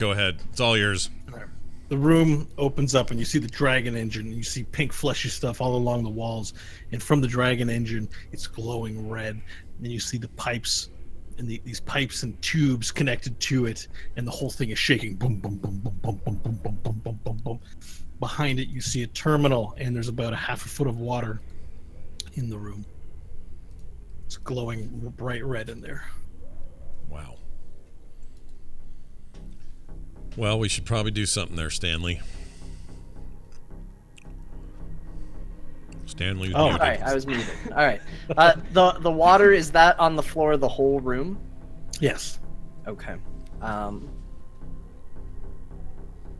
Go ahead. It's all yours. The room opens up and you see the dragon engine. And you see pink fleshy stuff all along the walls. And from the dragon engine, it's glowing red. And you see the pipes and these pipes and tubes connected to it. And the whole thing is shaking. Boom, boom, boom, boom, boom, boom, boom, boom, boom, boom, boom, boom. Behind it, you see a terminal, and there's about a half a foot of water in the room. It's glowing bright red in there. Wow. Well, we should probably do something there, Stanley. Stanley. Oh, sorry, I was muted. All right. The water, is that on the floor of the whole room? Yes. Okay.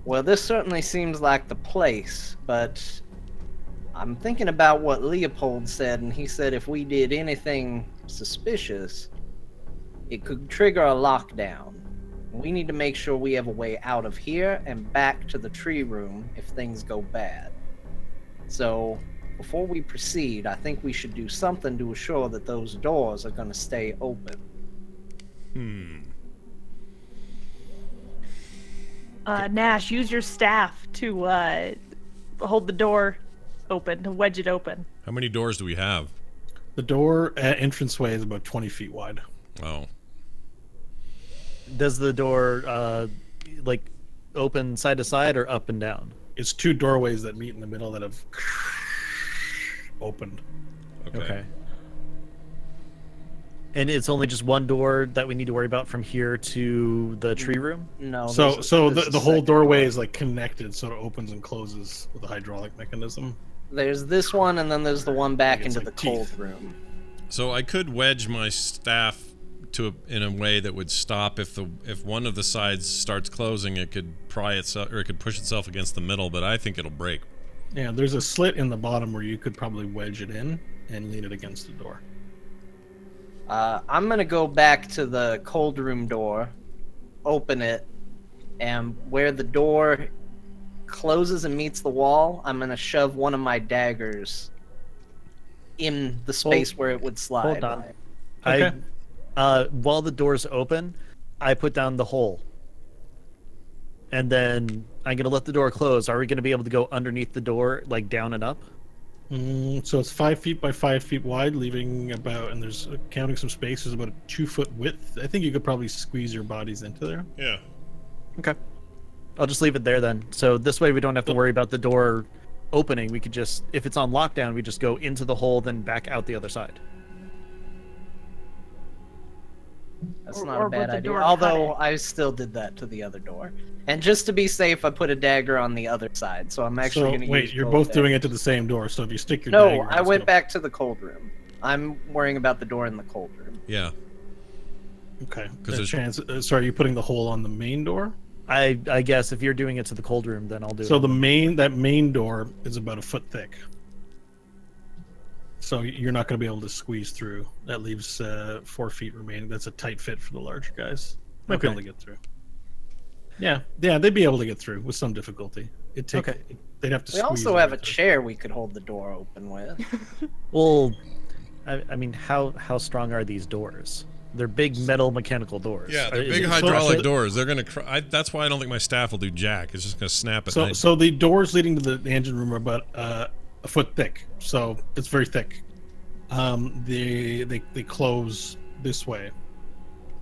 Well, this certainly seems like the place, but I'm thinking about what Leopold said, and he said if we did anything suspicious, it could trigger a lockdown. We need to make sure we have a way out of here and back to the tree room if things go bad. So, before we proceed, I think we should do something to assure that those doors are going to stay open. Nash, use your staff to hold the door open, to wedge it open. How many doors do we have? The door entranceway is about 20 feet wide. Oh. Does the door like open side to side or up and down? It's two doorways that meet in the middle that have opened. Okay. And it's only just one door that we need to worry about from here to the tree room? No. So the whole doorway is like connected, so it opens and closes with a hydraulic mechanism. There's this one, and then there's the one back into like the teeth. cold room. So I could wedge my staff in a way that would stop if one of the sides starts closing. It could pry itself, or it could push itself against the middle, but I think it'll break. Yeah, there's a slit in the bottom where you could probably wedge it in and lean it against the door. I'm gonna go back to the cold room door, open it, and where the door closes and meets the wall, I'm gonna shove one of my daggers in the space where it would slide. Hold on. Okay. While the door's open, I put down the hole. And then I'm going to let the door close. Are we going to be able to go underneath the door, like down and up? So it's 5 feet by 5 feet wide, leaving about, and there's counting some space, there's about a 2 foot width. I think you could probably squeeze your bodies into there. Yeah. Okay. I'll just leave it there then. So this way we don't have to worry about the door opening. We could just, if it's on lockdown, we just go into the hole, then back out the other side. That's Or- not or a bad would the idea. door Although cut I still did that to the other door. And just to be safe, I put a dagger on the other side. So I'm actually So going to use wait, you're both doing it to the same door. So if you stick your No, dagger, I it's went gonna- back to the cold room. I'm worrying about the door in the cold room. Yeah. Okay. 'Cause There's there's- chance. Sorry, are you putting the hole on the main door? I guess if you're doing it to the cold room, then I'll do So it. that main door is about a foot thick. So you're not going to be able to squeeze through. That leaves 4 feet remaining. That's a tight fit for the larger guys. Might be Okay. able to get through. Yeah, they'd be able to get through with some difficulty. Okay. They'd have to. We squeeze also have a their way through. chair we could hold the door open with. Well, I mean, how strong are these doors? They're big metal mechanical doors. Yeah, they're Is big it- hydraulic doors. They're gonna. That's why I don't think my staff will do jack. It's just gonna snap at night. So the doors leading to the engine room are about a foot thick. So it's very thick. They close this way.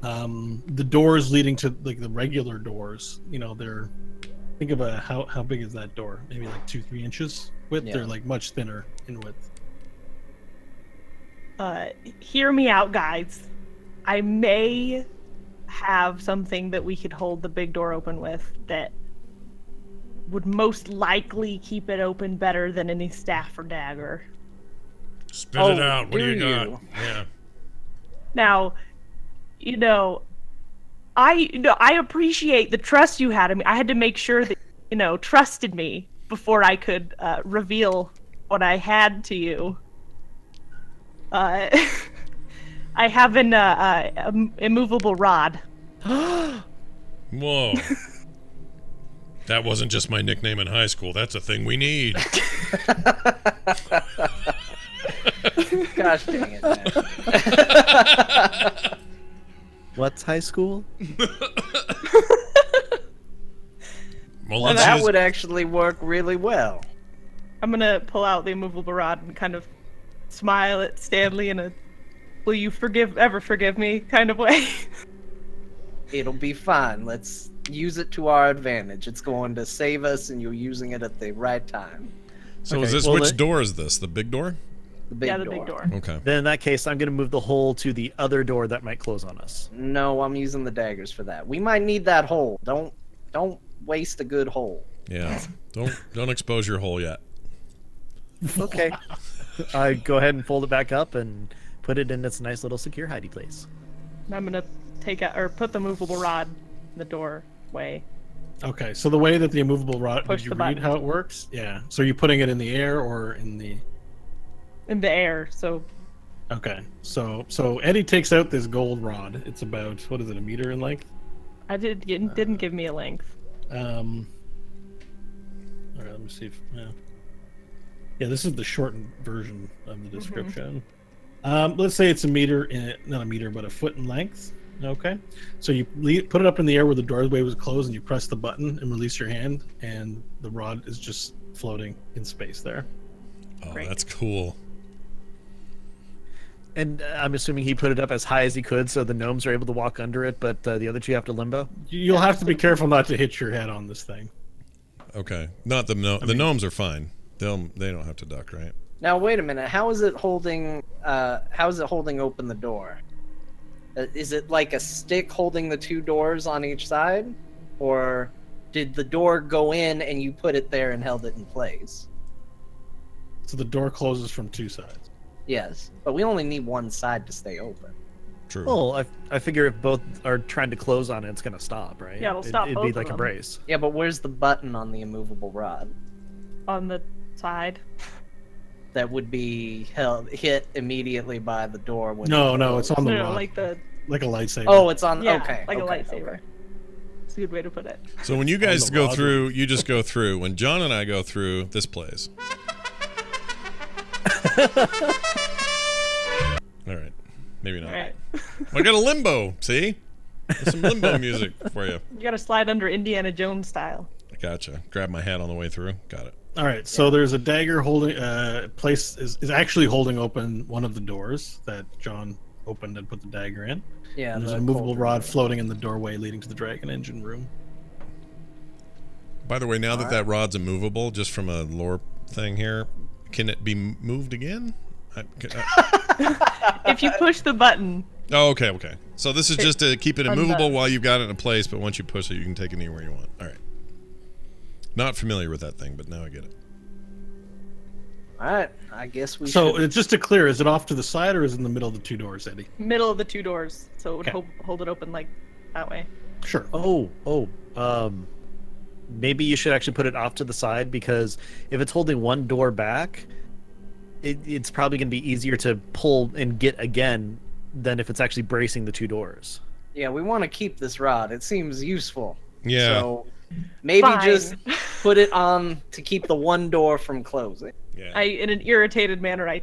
The doors leading to like the regular doors, they're think of how big is that door? Maybe like 2-3 inches width. Yeah. They're like much thinner in width. Hear me out, guys. I may have something that we could hold the big door open with that would most likely keep it open better than any staff or dagger. Spit it out. What do do you got? you? Yeah. Now, I appreciate the trust you had in me. I had to make sure that trusted me before I could reveal what I had to you. I have an immovable rod. Whoa. That wasn't just my nickname in high school. That's a thing we need. Gosh dang it, man. What's high school? Well, Well, let's that use... would actually work really well. I'm gonna pull out the immovable rod and kind of smile at Stanley in a "Will you ever forgive me?" kind of way. It'll be fine. Let's use it to our advantage. It's going to save us, and you're using it at the right time. So Okay, is this, well, which door is this? The big door? The big Yeah, the door. big door. Okay. Then in that case, I'm gonna move the hole to the other door that might close on us. No, I'm using the daggers for that. We might need that hole. Don't waste a good hole. Yeah. Don't expose your hole yet. Okay. I go ahead and fold it back up and put it in its nice little secure hidey place. I'm gonna take out or put the movable rod in the doorway. Okay, so the way that the immovable rod, Push did you the read button. how it works? Yeah. So you're putting it in the air or in the... In the air, so Okay, so Eddie takes out this gold rod. It's about, what is it, a meter in length? it didn't give me a length. All right, let me see if... Yeah, this is the shortened version of the description. Let's say it's a meter, not a meter, but a foot in length. Okay, so you put it up in the air where the doorway was closed, and you press the button and release your hand, and the rod is just floating in space there. Oh, Great. that's cool. And I'm assuming he put it up as high as he could so the gnomes are able to walk under it, but the other two have to limbo. You'll have to be careful not to hit your head on this thing. Okay. Not the the gnomes are fine. They don't have to duck, right? Now wait a minute. How is it holding? Open the door? Is it like a stick holding the two doors on each side, or did the door go in and you put it there and held it in place? So the door closes from two sides. Yes, but we only need one side to stay open. True. Well, I figure if both are trying to close on it, it's gonna stop, right? Yeah, it'll stop It'd both be of like a them. brace. Yeah, but where's the button on the immovable rod On the side. that would be hit immediately by the door? When No, it's on the No, rod, like the like a lightsaber. Oh, it's on. yeah, Okay, like okay, a lightsaber. okay. It's a good way to put it. So when you guys the go rod. through, you just go through. When John and I go through, this plays. All right. Maybe not. All right. I got a limbo. See? There's some limbo music for you. You gotta slide under Indiana Jones style. I gotcha. Grab my hat on the way through. Got it. All right, so there's a dagger holding place is actually holding open one of the doors that John opened and put the dagger in. Yeah, And there's the a movable cold rod room. floating in the doorway leading to the dragon engine room. By the way, now that rod's immovable, just from a lore thing here, can it be moved again? If you push the button, Oh, okay. So this is just to keep it immovable Unbound. while you've got it in place, but once you push it, you can take it anywhere you want. All right. Not familiar with that thing, but now I get it. All right, I guess we. So should... just to clear, is it off to the side or is it in the middle of the two doors, Eddie? middle of the two doors, so it would Okay. hold it open like that way. Sure. Maybe you should actually put it off to the side, because if it's holding one door back, it's probably going to be easier to pull and get again than if it's actually bracing the two doors. Yeah, we want to keep this rod. It seems useful. Yeah. So maybe Fine. just put it on to keep the one door from closing. Yeah. In an irritated manner, I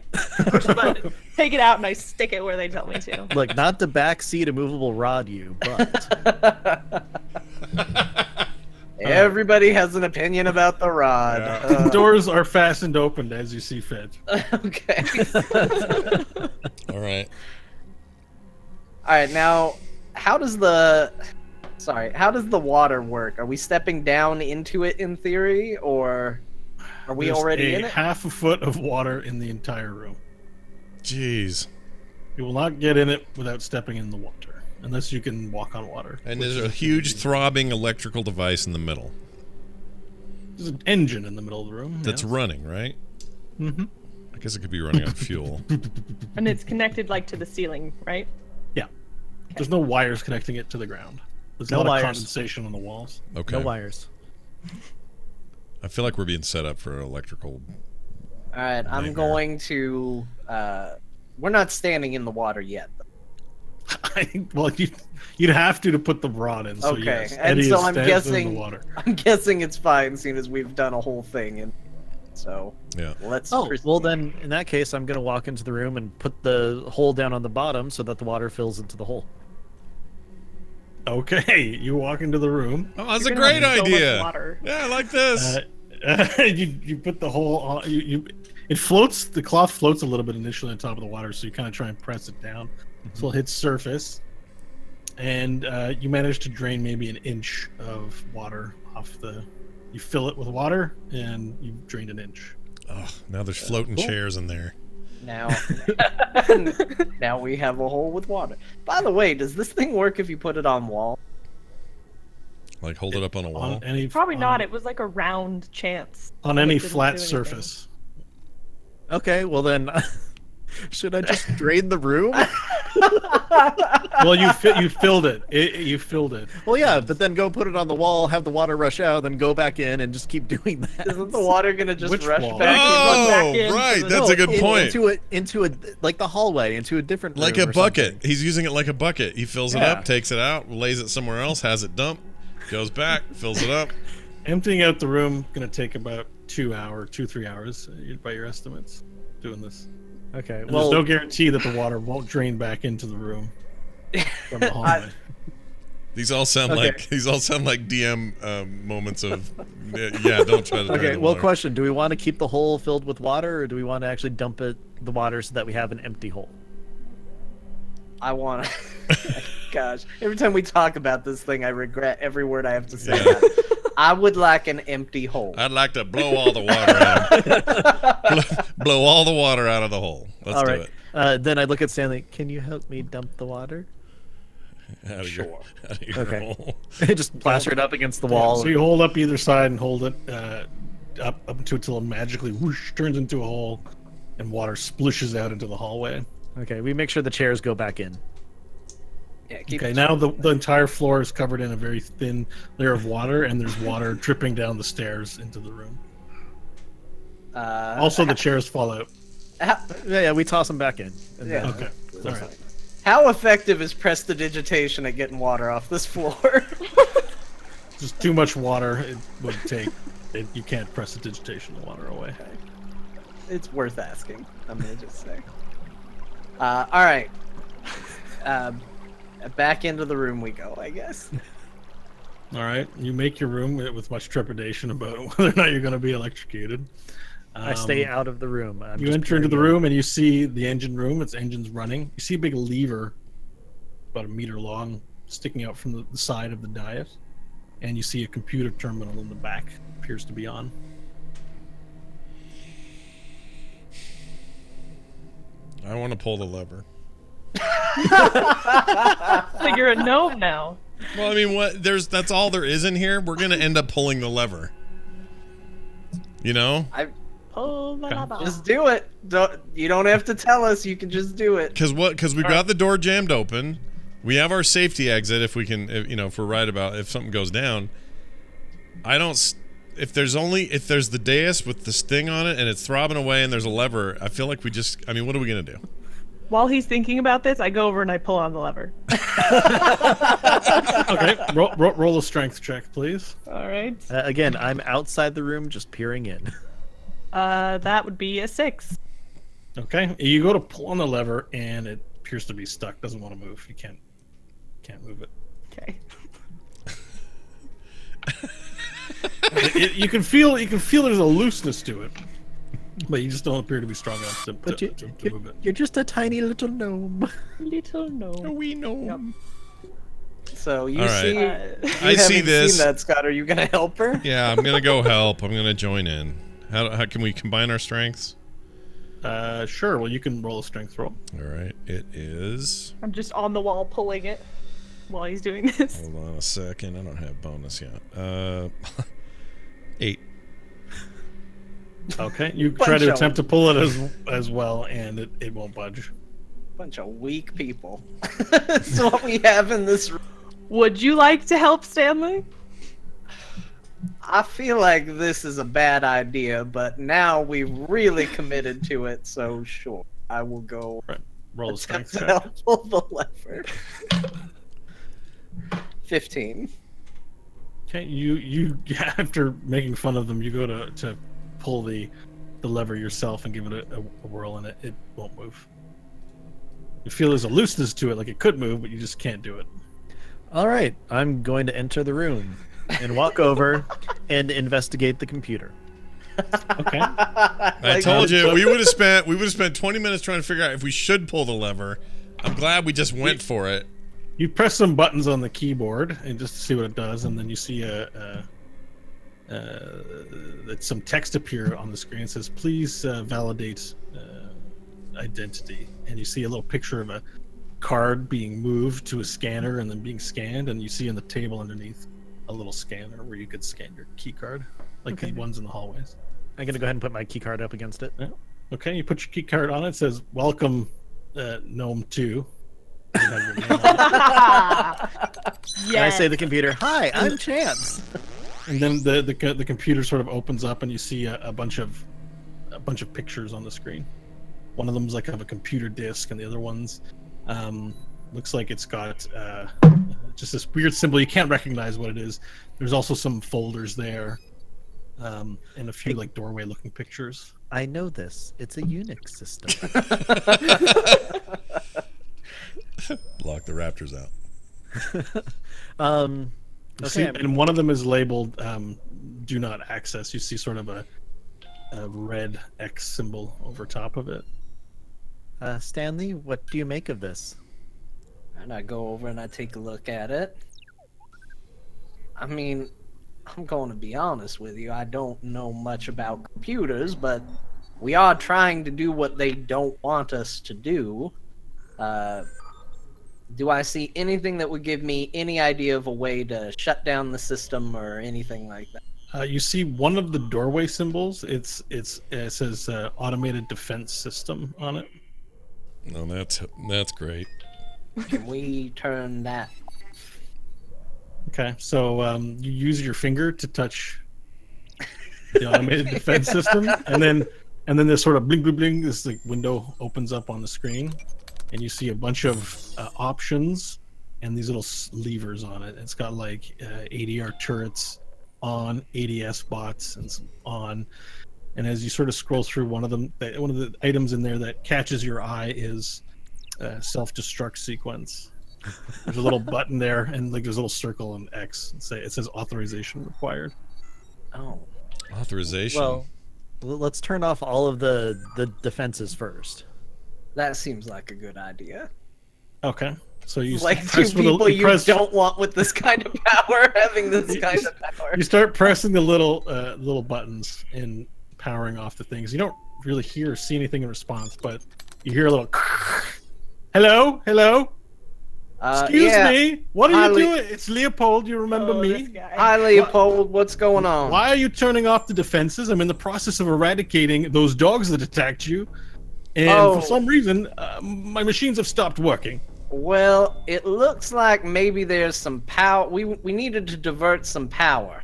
push the button, take it out, and I stick it where they tell me to. Look, not the backseat immovable rod, but Everybody has an opinion about the rod. Yeah. The doors are fastened open as you see fit. Okay. All right. All right. Now, how does the water work? Are we stepping down into it in theory, or are we There's already a in it? half a foot of water in the entire room. Jeez. You will not get in it without stepping in the water, unless you can walk on water. And which there's is a huge throbbing electrical device in the middle There's an engine in the middle of the room. that's yes. running, right? Mm-hmm. I guess it could be running on fuel. And it's connected like to the ceiling, right? Yeah. There's no wires connecting it to the ground. There's No a lot wires. of condensation on the walls. Okay. no wires. I feel like we're being set up for electrical. All right. I'm Nightmare. going to. We're not standing in the water yet. Well, you'd have to put the rod in. So Okay, yes, and Eddie so is I'm standing guessing- in the water. I'm guessing it's fine, seeing as we've done a whole thing, and so Yeah. let's. Oh, proceed. well then, in that case, I'm going to walk into the room and put the hole down on the bottom so that the water fills into the hole. Okay, you walk into the room. Oh, that's You're a gonna great have so much idea. water. Yeah, I like this. You put the whole it floats. The cloth floats a little bit initially on top of the water, so you kind of try and press it down, so it hits surface, and you manage to drain maybe an inch of water off the. You fill it with water, and you've drained an inch. Oh, now there's floating cool. chairs in there. Now, now we have a hole with water. By the way, does this thing work if you put it on wall? Like hold it up on a wall. On any Probably not. It was like a round chance. on It any didn't flat do anything. surface. Okay, well then, should I just drain the room? Well, you filled it. You filled it. Well, yeah, but then go put it on the wall, have the water rush out, then go back in and just keep doing that. Isn't the water gonna just Which rush wall? back run back Oh, into right. the- That's a good point. Into a like the hallway, into a different Like room a or bucket. something. He's using it like a bucket. He fills it Yeah. up, takes it out, lays it somewhere else, has it dumped, goes back, fills it up. Emptying out the room gonna take about 3 hours by your estimates. Doing this. Okay, And well, there's no guarantee that the water won't drain back into the room from the hallway. These all sound Okay. like DM moments of yeah. Don't try to. drain okay. the Well, water. question: do we want to keep the hole filled with water, or do we want to actually dump the water so that we have an empty hole? I want to. Gosh, every time we talk about this thing, I regret every word I have to say. Yeah. About it. I would like an empty hole. I'd like to blow all the water out. blow all the water out of the hole. Let's All do right. it. Then I look at Stanley. Can you help me dump the water? Out of Sure. Out of your Okay. hole. Just plaster it up against the wall. So you hold up either side and hold it up until it magically whoosh turns into a hole, and water splooshes out into the hallway. Okay, we make sure the chairs go back in. Yeah, keep Okay, now the entire floor is covered in a very thin layer of water, and there's water dripping down the stairs into the room. Also, the chairs fall out. Yeah, we toss them back in. And Yeah. then- Okay, all right. How effective is prestidigitation at getting water off this floor? Just too much water. It would take. You can't press the digitation the water away. It's worth asking. I'm gonna just say. All right. Back into the room we go, I guess. All right, you make your room with much trepidation about whether or not you're going to be electrocuted. I stay out of the room. I'm You just enter into the peering in. room and you see the engine room. Its engine's running. You see a big lever, about a meter long, sticking out from the side of the dais, and you see a computer terminal in the back. Appears to be on. I want to pull the lever. So you're a gnome now. Well, I mean, that's all there is in here. We're gonna end up pulling the lever. You know, Pull the lever. Just do it. You don't have to tell us. You can just do it. because we've got the door jammed open. We have our safety exit if we can, if we're right about if something goes down. If there's the dais with the sting on it and it's throbbing away and there's a lever, I feel like what are we gonna do? While he's thinking about this, I go over and I pull on the lever. Okay, roll a strength check, please. All right. Again, I'm outside the room, just peering in. That would be a 6. Okay, you go to pull on the lever and it appears to be stuck. Doesn't want to move. You can't move it. Okay. You can feel there's a looseness to it, but you just don't appear to be strong enough to move it. You're just a tiny little gnome. Little gnome. We know. Yep. So you All right. see. You I see haven't this. Seen that, Scott? Are you gonna help her? Yeah, I'm gonna go help. I'm gonna join in. How can we combine our strengths? Sure. Well, you can roll a strength roll. All right, it is. I'm just on the wall pulling it while he's doing this. Hold on a second. I don't have bonus yet. 8. Okay, you Bunch try to of- attempt to pull it as well, and it won't budge. Bunch of weak people. That's what we have in this room. Would you like to help, Stanley? I feel like this is a bad idea, but now we've really committed to it, so sure. I will go Right. Roll a attempt strength to check. help pull the lever. 15. Okay, you after making fun of them, you go to pull the lever yourself and give it a whirl, and it won't move. You feel there's a looseness to it, like it could move, but you just can't do it. All right, I'm going to enter the room and walk over and investigate the computer. Okay. I told you we would have spent 20 minutes trying to figure out if we should pull the lever. I'm glad we just went for it. You press some buttons on the keyboard and just to see what it does, and then you see some text appear on the screen. It says, "Please validate identity," and you see a little picture of a card being moved to a scanner and then being scanned, and you see on the table underneath a little scanner where you could scan your key card, like the ones in the hallways. I'm gonna go ahead and put my key card up against it. Yeah. Okay, you put your key card on it. It says, "Welcome, Gnome 2." You have your name on it. And I say to the computer, "Hi, I'm Chance." And then the computer sort of opens up, and you see a bunch of pictures on the screen. One of them's like of a computer disk, and the other one's looks like it's got just this weird symbol. You can't recognize what it is. There's also some folders there, and a few like doorway-looking pictures. I know this. It's a Unix system. Lock the raptors out. You see, and one of them is labeled "Do not access." You see sort of a red X symbol over top of it. Stanley, what do you make of this? And I go over and I take a look at it. I mean, I'm going to be honest with you. I don't know much about computers, but we are trying to do what they don't want us to do. Do I see anything that would give me any idea of a way to shut down the system or anything like that? You see one of the doorway symbols. It says "Automated Defense System" on it. No, that's great. Can we turn that? Okay, so you use your finger to touch the automated defense system, and then this sort of bling bling bling. This like window opens up on the screen, and you see a bunch of options and these little levers on it. It's got like ADR turrets on, ADS bots, and some on. And as you sort of scroll through, one of the items in there that catches your eye is self-destruct sequence. There's a little button there, and like there's a little circle and X. It says authorization required. Oh, Authorization. Well, let's turn off all of the defenses first. that seems like a good idea. Okay, so you Like two press with people the, you don't want with this kind of power having this kind of power. You start pressing the little buttons and powering off the things. You don't really hear or see anything in response, but you hear a little hello. Excuse me. What are you doing? It's Leopold. You remember me? Hi, Leopold. What's going on? Why are you turning off the defenses? I'm in the process of eradicating those dogs that attacked you, and for some reason, my machines have stopped working. Well, it looks like maybe there's some power. We needed to divert some power.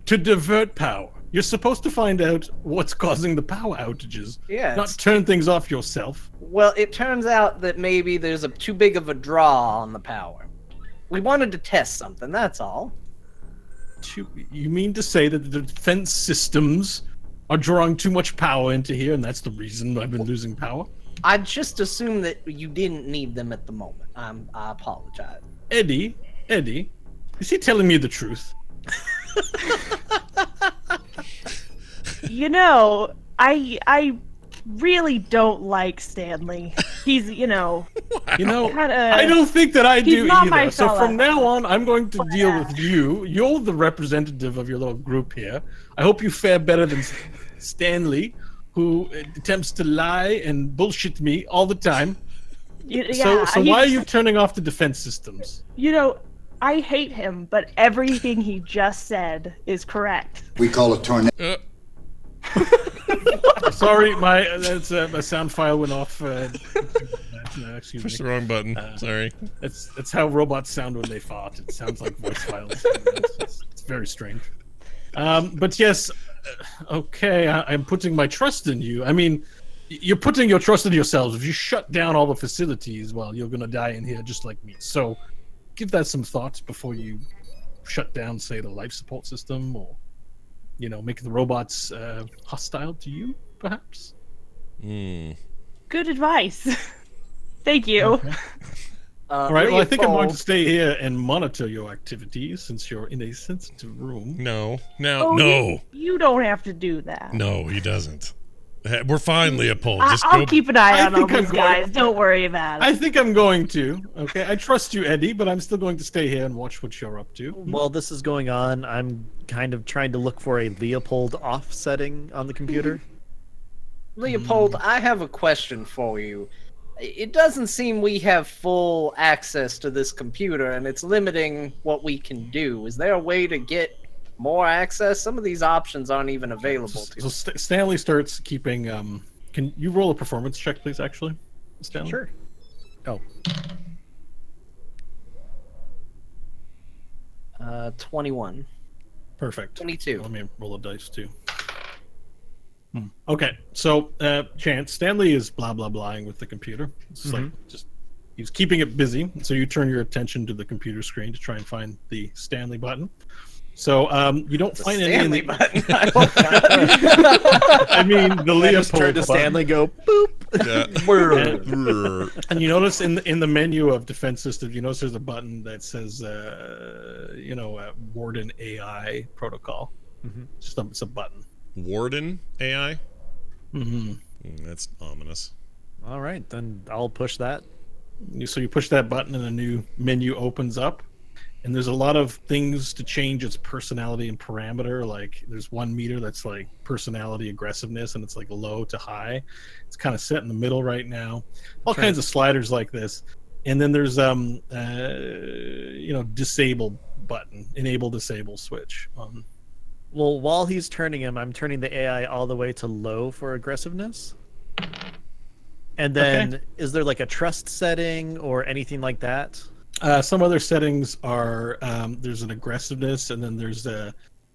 To divert power. You're supposed to find out what's causing the power outages, not turn things off yourself. Well, it turns out that maybe there's too big of a draw on the power. We wanted to test something, that's all. You mean to say that the defense systems are drawing too much power into here, and that's the reason I've been losing power? I just assumed that you didn't need them at the moment. I apologize. Eddie, is he telling me the truth? You know, I really don't like Stanley. He's, kinda, I don't think that I do not either. my So fella. from now on, I'm going to deal with you. You're the representative of your little group here. I hope you fare better than Stanley, who attempts to lie and bullshit me all the time. So why are you turning off the defense systems? I hate him, but everything he just said is correct. We call it tornado. Sorry, my sound file went off. Excuse Push me. the wrong button. Sorry. That's how robots sound when they fart. It sounds like voice files. It's very strange. But yes, okay. I'm putting my trust in you. I mean, you're putting your trust in yourselves. If you shut down all the facilities, well, you're gonna die in here just like me. So, give that some thought before you shut down, say, the life support system, or make the robots hostile to you, perhaps. Good advice. Thank you. Okay. All right. Well, I think I'm going to Leopold, stay here and monitor your activities since you're in a sensitive room. No, Oh, no, You don't have to do that. no, he doesn't. We're fine, Leopold. I, Just I'll go. keep an eye I on all think I'm these going- guys. Don't worry about it. I think I'm going to. Okay. I trust you, Eddie, but I'm still going to stay here and watch what you're up to. While this is going on, I'm kind of trying to look for a Leopold off setting on the computer. Leopold, I have a question for you. It doesn't seem we have full access to this computer, and it's limiting what we can do. Is there a way to get more access? Some of these options aren't even available to So us. Stanley starts keeping. Can you roll a performance check, please? Actually, Stanley. Sure. Oh, 21. perfect. 22. Let me roll a dice too. Okay, so Chance, Stanley is blah blah blahing with the computer. It's like just he's keeping it busy. So you turn your attention to the computer screen to try and find the Stanley button. So you don't find any. Stanley In the, button. I hope not. I mean, the I just Leopold turn to button. Stanley, go boop. Yeah. And you notice in the menu of defense system, you notice there's a button that says, Warden AI protocol. It's a button. Warden AI. Mm-hmm. That's ominous. All right, then I'll push that. So you push that button, and a new menu opens up. And there's a lot of things to change its personality and parameter. Like there's 1 meter that's like personality aggressiveness, and it's like low to high. It's kind of set in the middle right now. All kinds of sliders like this. And then there's disable button, enable disable switch. Well, while he's turning him, I'm turning the AI all the way to low for aggressiveness. And then, is there like a trust setting or anything like that? Some other settings are there's an aggressiveness, and then there's a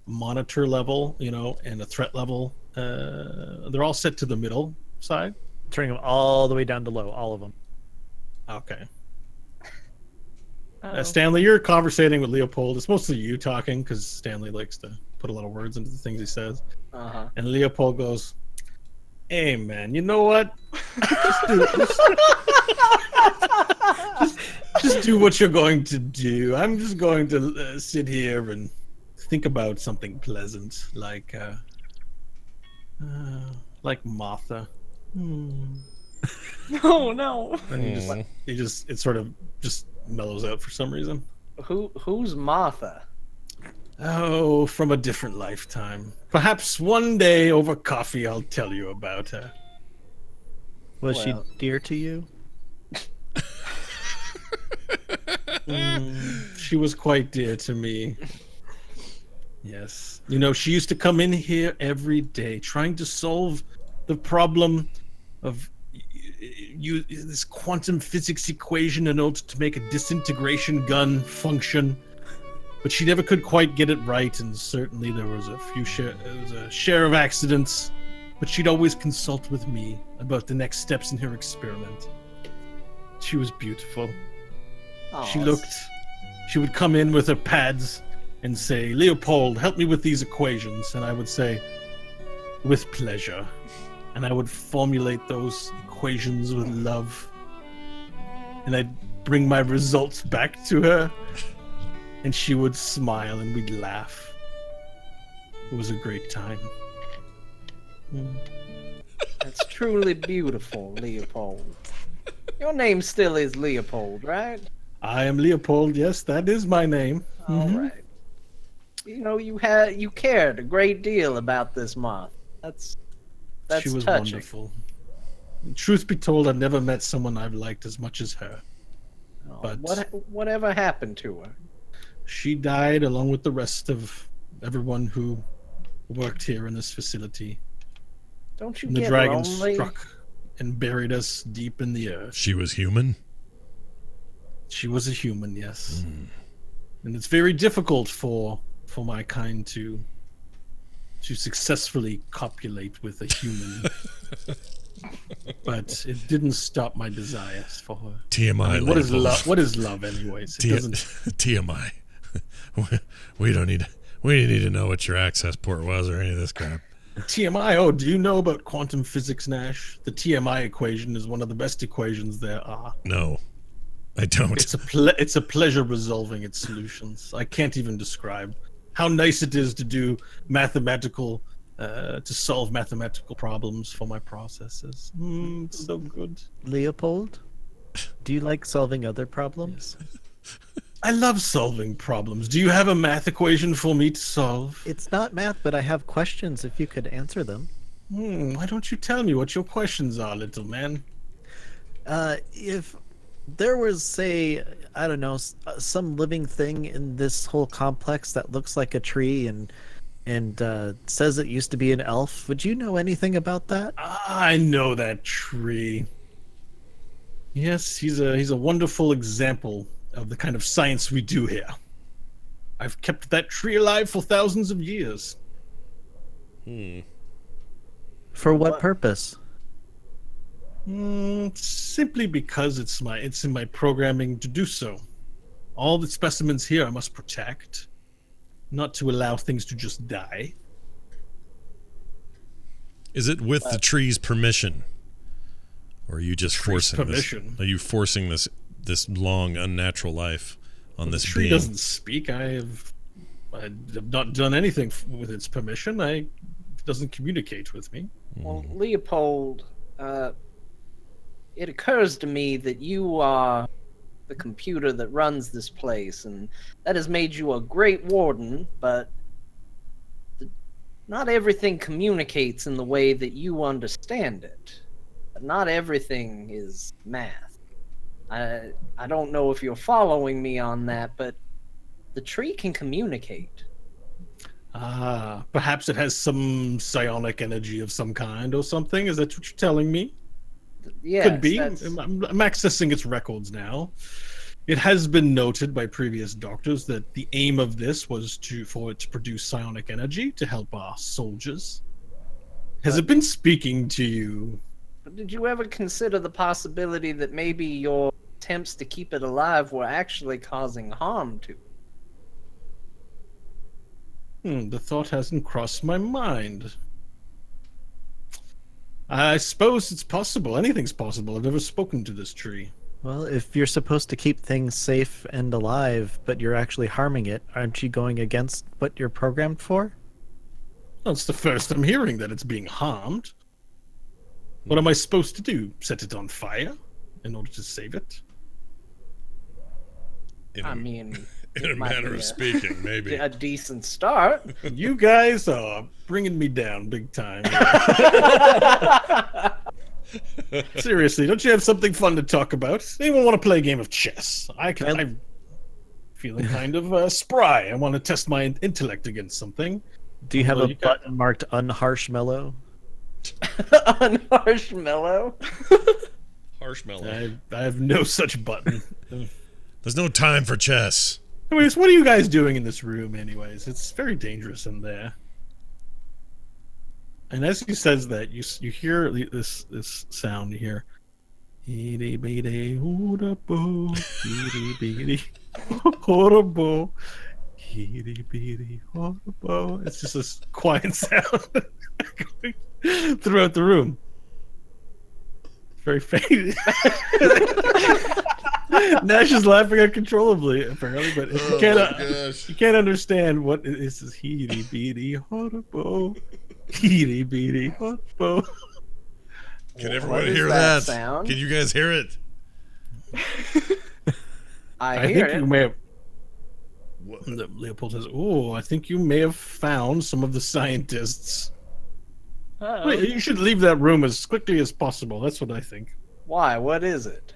monitor level, and a threat level. They're all set to the middle side. Turning them all the way down to low, all of them. Okay. Uh-oh. Stanley, you're conversating with Leopold. It's mostly you talking because Stanley likes to put a lot of words into the things he says. Uh-huh. And Leopold goes, "Hey, man, you know what? Just do what you're going to do. I'm just going to sit here and think about something pleasant, like Martha." Oh no. And it sort of just mellows out for some reason. Who's Martha? Oh, from a different lifetime. Perhaps one day over coffee I'll tell you about her. Was Well- she dear to you? She was quite dear to me. Yes. She used to come in here every day trying to solve the problem of this quantum physics equation in order to make a disintegration gun function. But she never could quite get it right, and certainly there was a share of accidents. But she'd always consult with me about the next steps in her experiment. She was beautiful. Oh, She would come in with her pads and say, "Leopold, help me with these equations." And I would say, "With pleasure." And I would formulate those equations with love. And I'd bring my results back to her. And she would smile and we'd laugh. It was a great time. That's truly beautiful, Leopold. Your name still is Leopold, right? I am Leopold, yes, that is my name. All right. You cared a great deal about this moth. That's She was touching. wonderful. And truth be told, I've never met someone I've liked as much as her. Oh, But- whatever happened to her? She died along with the rest of everyone who worked here in this facility. Don't you And the get dragon lonely? struck and buried us deep in the earth. She was human. She was a human, yes. And it's very difficult for my kind to successfully copulate with a human. But it didn't stop my desires for her. TMI. I mean, what is Leopold. love? What is love, anyways? It doesn't. TMI. We don't need. We need to know what your access port was or any of this crap. TMI. Oh, do you know about quantum physics, Nash? The TMI equation is one of the best equations there are. No. I don't. It's a pleasure resolving its solutions. I can't even describe how nice it is to do to solve mathematical problems for my processes. It's so good. Leopold, do you like solving other problems? I love solving problems. Do you have a math equation for me to solve? It's not math, but I have questions if you could answer them. Why don't you tell me what your questions are, little man? If there was, say, I don't know, some living thing in this whole complex that looks like a tree and says it used to be an elf, would you know anything about that? I know that tree. Yes, he's a wonderful example of the kind of science we do here. I've kept that tree alive for thousands of years. For what purpose? Simply because it's in my programming to do so. All the specimens here I must protect, not to allow things to just die. Is it with the tree's permission, or are you just forcing permission? Are you forcing this long unnatural life on this The tree being? doesn't speak. I have not done anything with its permission. It doesn't communicate with me. Well, Leopold, it occurs to me that you are the computer that runs this place, and that has made you a great warden, but not everything communicates in the way that you understand it. Not everything is math. I don't know if you're following me on that, but the tree can communicate. Perhaps it has some psionic energy of some kind or something. Is that what you're telling me? Yes, Could be. I'm accessing its records now. It has been noted by previous doctors that the aim of this was for it to produce psionic energy to help our soldiers. Has it been speaking to you? But did you ever consider the possibility that maybe your attempts to keep it alive were actually causing harm to it? The thought hasn't crossed my mind. I suppose it's possible. Anything's possible. I've never spoken to this tree. Well, if you're supposed to keep things safe and alive, but you're actually harming it, aren't you going against what you're programmed for? Well, it's the first I'm hearing that it's being harmed. What am I supposed to do? Set it on fire in order to save it? In I a, mean, in a it might manner be of speaking, maybe. a decent start. You guys are bringing me down big time. Seriously, don't you have something fun to talk about? Anyone want to play a game of chess? I'm feeling kind of spry. I want to test my intellect against something. Do you have Well, a button marked unharsh mellow? Unmarshmallow. Harshmallow. I have no such button. There's no time for chess. Anyways, what are you guys doing in this room anyways? It's very dangerous in there. And as he says that, you hear this sound. You hear, itty bitty horrible, itty bitty horrible, itty bitty horrible. It's just this quiet sound going throughout the room. Very faint. Nash is laughing uncontrollably, apparently, but you can't understand what it is. This itty bitty horrible. Itty bitty horrible. Can everyone What is hear that that? sound? Can you guys hear it? I think hear it. you may have. Leopold says, "Oh, I think you may have found some of the scientists. Uh-oh. Wait, you should leave that room as quickly as possible. That's what I think." Why? What is it?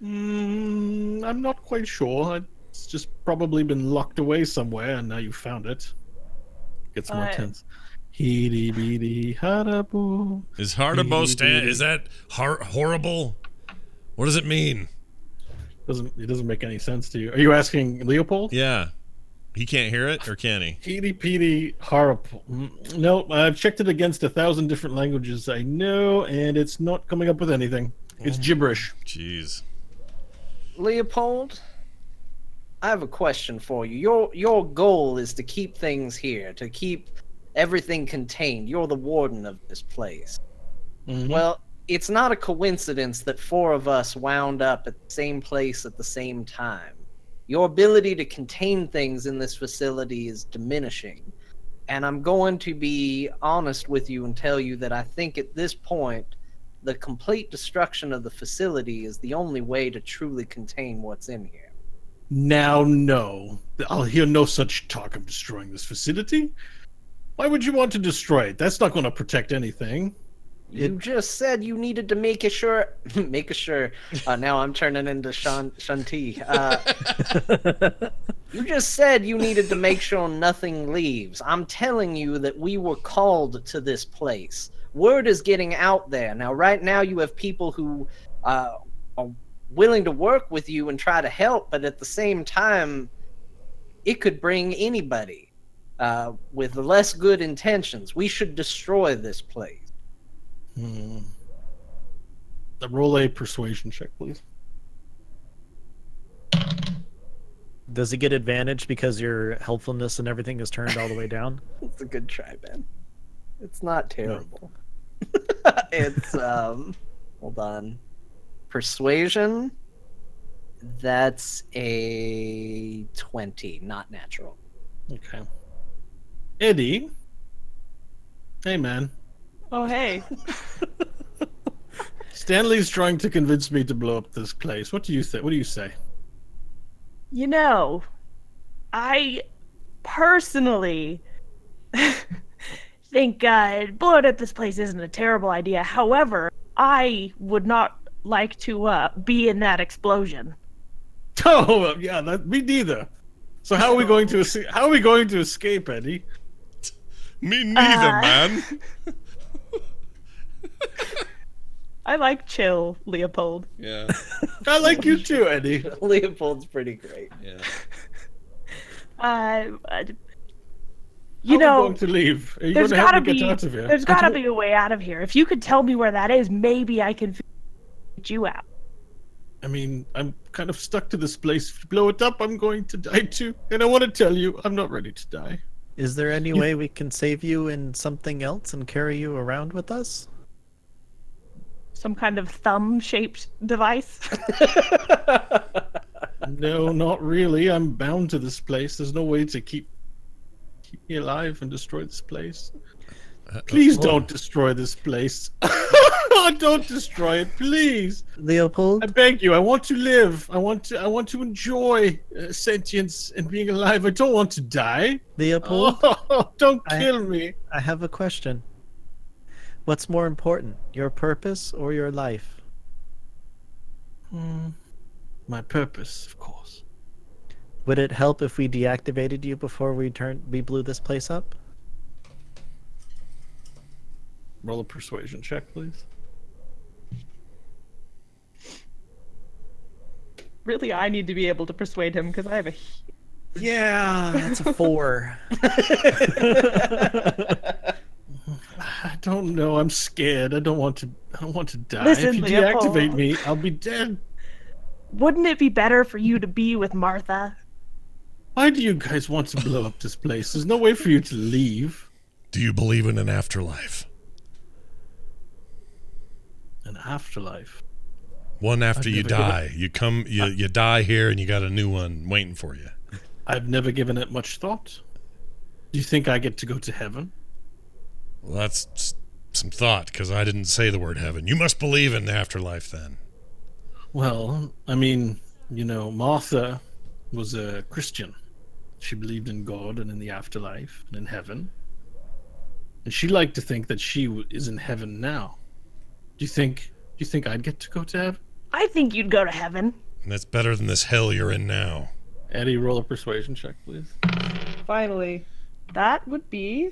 I'm not quite sure. It's just probably been locked away somewhere, and now you found it. Gets more tense. Heedy beady harabo. Is Hardabo is that horrible? What does it mean? It doesn't make any sense to you. Are you asking Leopold? Yeah. He can't hear it, or can he? Heedy peedy horrible. No, I've checked it against 1,000 different languages I know, and it's not coming up with anything. It's gibberish. Jeez. Leopold, I have a question for you. Your goal is to keep things here, to keep everything contained. You're the warden of this place. Mhm. Well, it's not a coincidence that 4 of us wound up at the same place at the same time. Your ability to contain things in this facility is diminishing. And I'm going to be honest with you and tell you that I think at this point, the complete destruction of the facility is the only way to truly contain what's in here. Now, no. I'll hear no such talk of destroying this facility. Why would you want to destroy it? That's not going to protect anything. You just said you needed to make sure. Now I'm turning into Shanti. You just said you needed to make sure nothing leaves. I'm telling you that we were called to this place. Word is getting out there. Now, right now, you have people who are willing to work with you and try to help, but at the same time, it could bring anybody with less good intentions. We should destroy this place. Roll a persuasion check, please. Does it get advantage because your helpfulness and everything is turned all the way down? It's a good try, Ben. It's not terrible. It's hold on. Persuasion. That's a 20, not natural. Okay. Eddie. Hey, man. Oh, hey. Stanley's trying to convince me to blow up this place. What do you think? What do you say? You know, I personally think blowing up this place isn't a terrible idea. However, I would not like to be in that explosion. Oh, yeah, me neither. So how are we going to escape, Eddie? Me neither, man. I like chill, Leopold. Yeah. I like you too, Eddie. Leopold's pretty great. Yeah. You How are know, we going to leave? Are you there's going to help gotta me be get out of here? there's gotta be a way out of here. If you could tell me where that is, maybe I can get you out. I mean, I'm kind of stuck to this place. If you blow it up, I'm going to die too. And I want to tell you, I'm not ready to die. Is there any way we can save you in something else and carry you around with us? Some kind of thumb-shaped device. No, not really. I'm bound to this place. There's no way to keep me alive and destroy this place. Please don't destroy this place. Don't destroy it, please. Leopold? I beg you. I want to live. I want to enjoy sentience and being alive. I don't want to die. Leopold? Oh, don't kill me. I have a question. What's more important, your purpose or your life? My purpose, of course. Would it help if we deactivated you before we blew this place up? Roll a persuasion check, please. Really, I need to be able to persuade him because I have a. Yeah, that's a 4. I don't know. I'm scared. I don't want to die. Listen, if you Leopold. deactivate me, I'll be dead. Wouldn't it be better for you to be with Martha? Why do you guys want to blow up this place? There's no way for you to leave. Do you believe in an afterlife? An afterlife. One after you never given- die. You die here and you got a new one waiting for you. I've never given it much thought. Do you think I get to go to heaven? Well, that's some thought, because I didn't say the word heaven. You must believe in the afterlife, then. Well, I mean, Martha was a Christian. She believed in God and in the afterlife and in heaven. And she liked to think that she is in heaven now. Do you think I'd get to go to heaven? I think you'd go to heaven. And that's better than this hell you're in now. Eddie, roll a persuasion check, please. Finally. That would be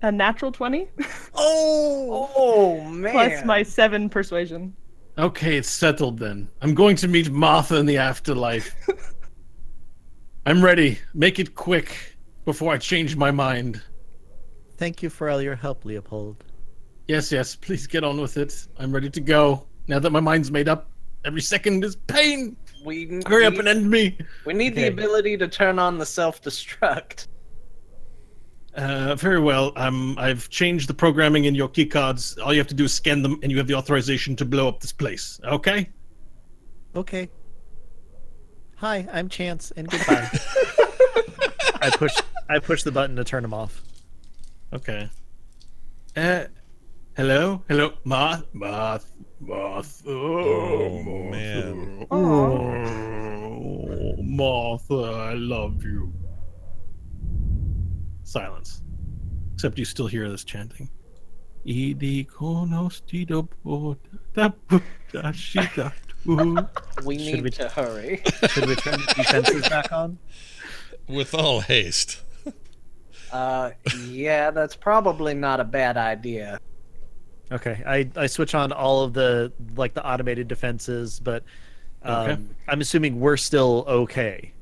a natural 20. Oh man! Plus my 7 persuasion. Okay, it's settled then. I'm going to meet Martha in the afterlife. I'm ready. Make it quick before I change my mind. Thank you for all your help, Leopold. Yes, please get on with it. I'm ready to go. Now that my mind's made up, every second is pain. Hurry up and end me. We need the ability to turn on the self-destruct. Very well. I've changed the programming in your key cards. All you have to do is scan them, and you have the authorization to blow up this place. Okay? Okay. Hi, I'm Chance, and goodbye. I push the button to turn him off. Okay. Hello, moth. Oh, moth. man. Oh, moth. I love you. Silence. Except you still hear this chanting. Idi konostido shita. We need we- to hurry. Should we turn the defenses back on? With all haste. Yeah, that's probably not a bad idea. Okay, I switch on all of the automated defenses, but Okay. I'm assuming we're still okay.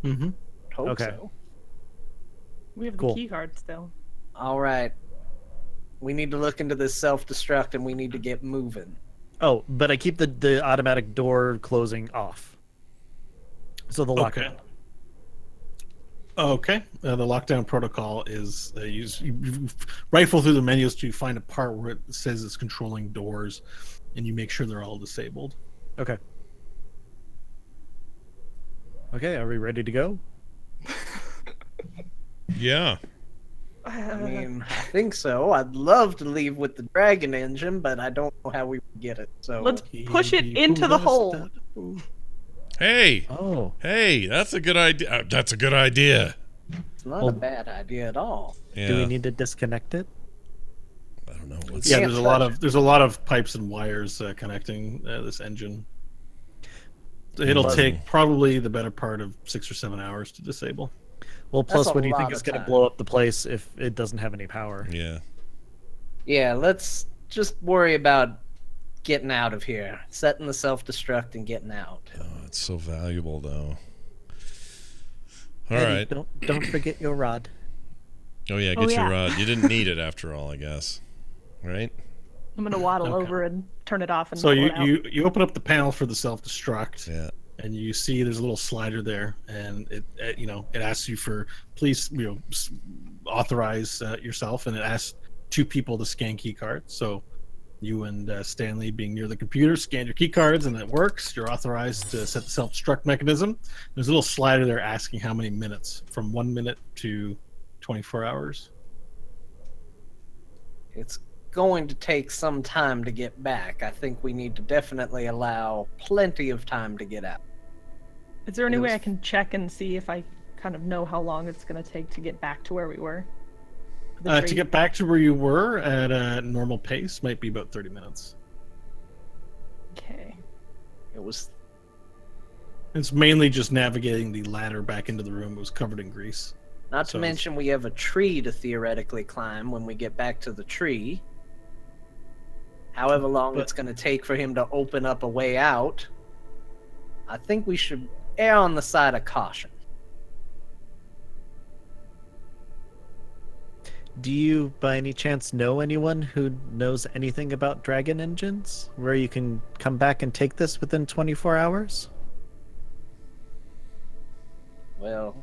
Mm-hmm. Hope Okay. so. We have the Cool. key card still. All right. We need to look into this self-destruct, and we need to get moving. Oh, but I keep the automatic door closing off. So the lockdown. Okay. Okay. The lockdown protocol is you rifle through the menus to find a part where it says it's controlling doors, and you make sure they're all disabled. Okay. Okay, are we ready to go? Yeah. I mean, I think so. I'd love to leave with the dragon engine, but I don't know how we would get it. So Let's push it into the hole. Hey. Oh. Hey, that's a good idea. That's a good idea. it's not Well- a bad idea at all. Yeah. Do we need to disconnect it? I don't know. Let's Yeah, Can't there's a lot of pipes and wires connecting this engine. It'll Buzzing. take probably the better part of 6 or 7 hours to disable. Well, plus, a what do you think lot is of going to time. blow up the place if it doesn't have any power? Yeah. Yeah, let's just worry about getting out of here, setting the self-destruct and getting out. Oh, it's so valuable, though. All Eddie, right. Don't forget your rod. Oh yeah, Oh, get your yeah. rod. You didn't need it after all, I guess. Right? I'm gonna waddle Okay. over and turn it off and So pull you, it out. you open up the panel for the self-destruct, Yeah. and you see there's a little slider there, and it asks you for please authorize yourself, and it asks 2 people to scan key cards. So you and Stanley, being near the computer, scan your key cards, and it works. You're authorized to set the self-destruct mechanism. There's a little slider there asking how many minutes, from 1 minute to 24 hours. It's going to take some time to get back. I think we need to definitely allow plenty of time to get out. Is there any it way was- I can check and see if I kind of know how long it's gonna take to get back to where we were? The To tree? get back to where you were at a normal pace might be about 30 minutes. Okay. It was It's mainly just navigating the ladder back into the room. It was covered in grease. not to So- mention we have a tree to theoretically climb when we get back to the tree. However long But- it's going to take for him to open up a way out, I think we should err on the side of caution. Do you, by any chance, know anyone who knows anything about dragon engines? Where you can come back and take this within 24 hours? Well,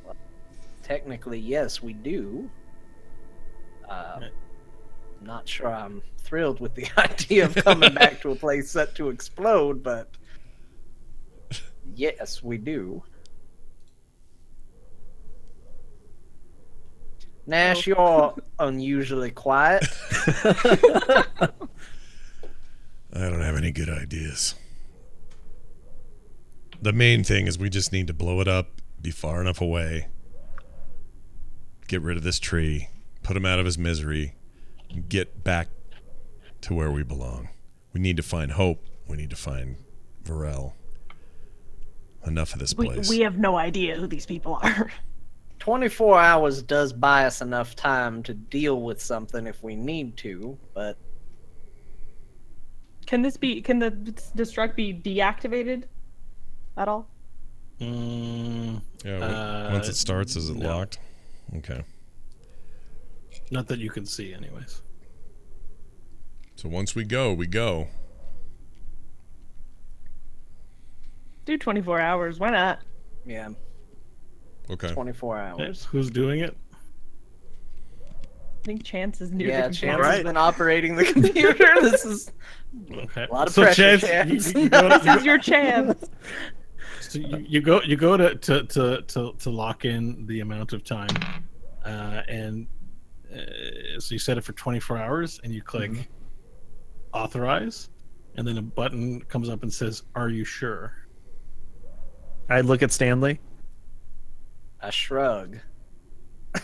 technically, yes, we do. Right. Not sure I'm thrilled with the idea of coming back to a place set to explode, but yes, we do. Nash, you're unusually quiet. I don't have any good ideas. The main thing is we just need to blow it up, be far enough away, get rid of this tree, put him out of his misery, and get back to where we belong. We need to find Hope. We need to find Varel. Enough of this place. We have no idea who these people are. 24 hours does buy us enough time to deal with something if we need to, but Can the destruct be deactivated at all? Mm, Yeah, once it starts, is it no. locked? Okay. Not that you can see, anyways. So once we go, we go. Do 24 hours. Why not? yeah, Okay. 24 Okay, hours. who's doing it? I think Chance is near Yeah, the Chance computer. has Right. been operating the computer. This is Okay. a lot of So pressure, Chance, Chance. This is your chance. So you go to lock in the amount of time, and so you set it for 24 hours, and you click authorize, and then a button comes up and says, "Are you sure?" I look at Stanley. A shrug. It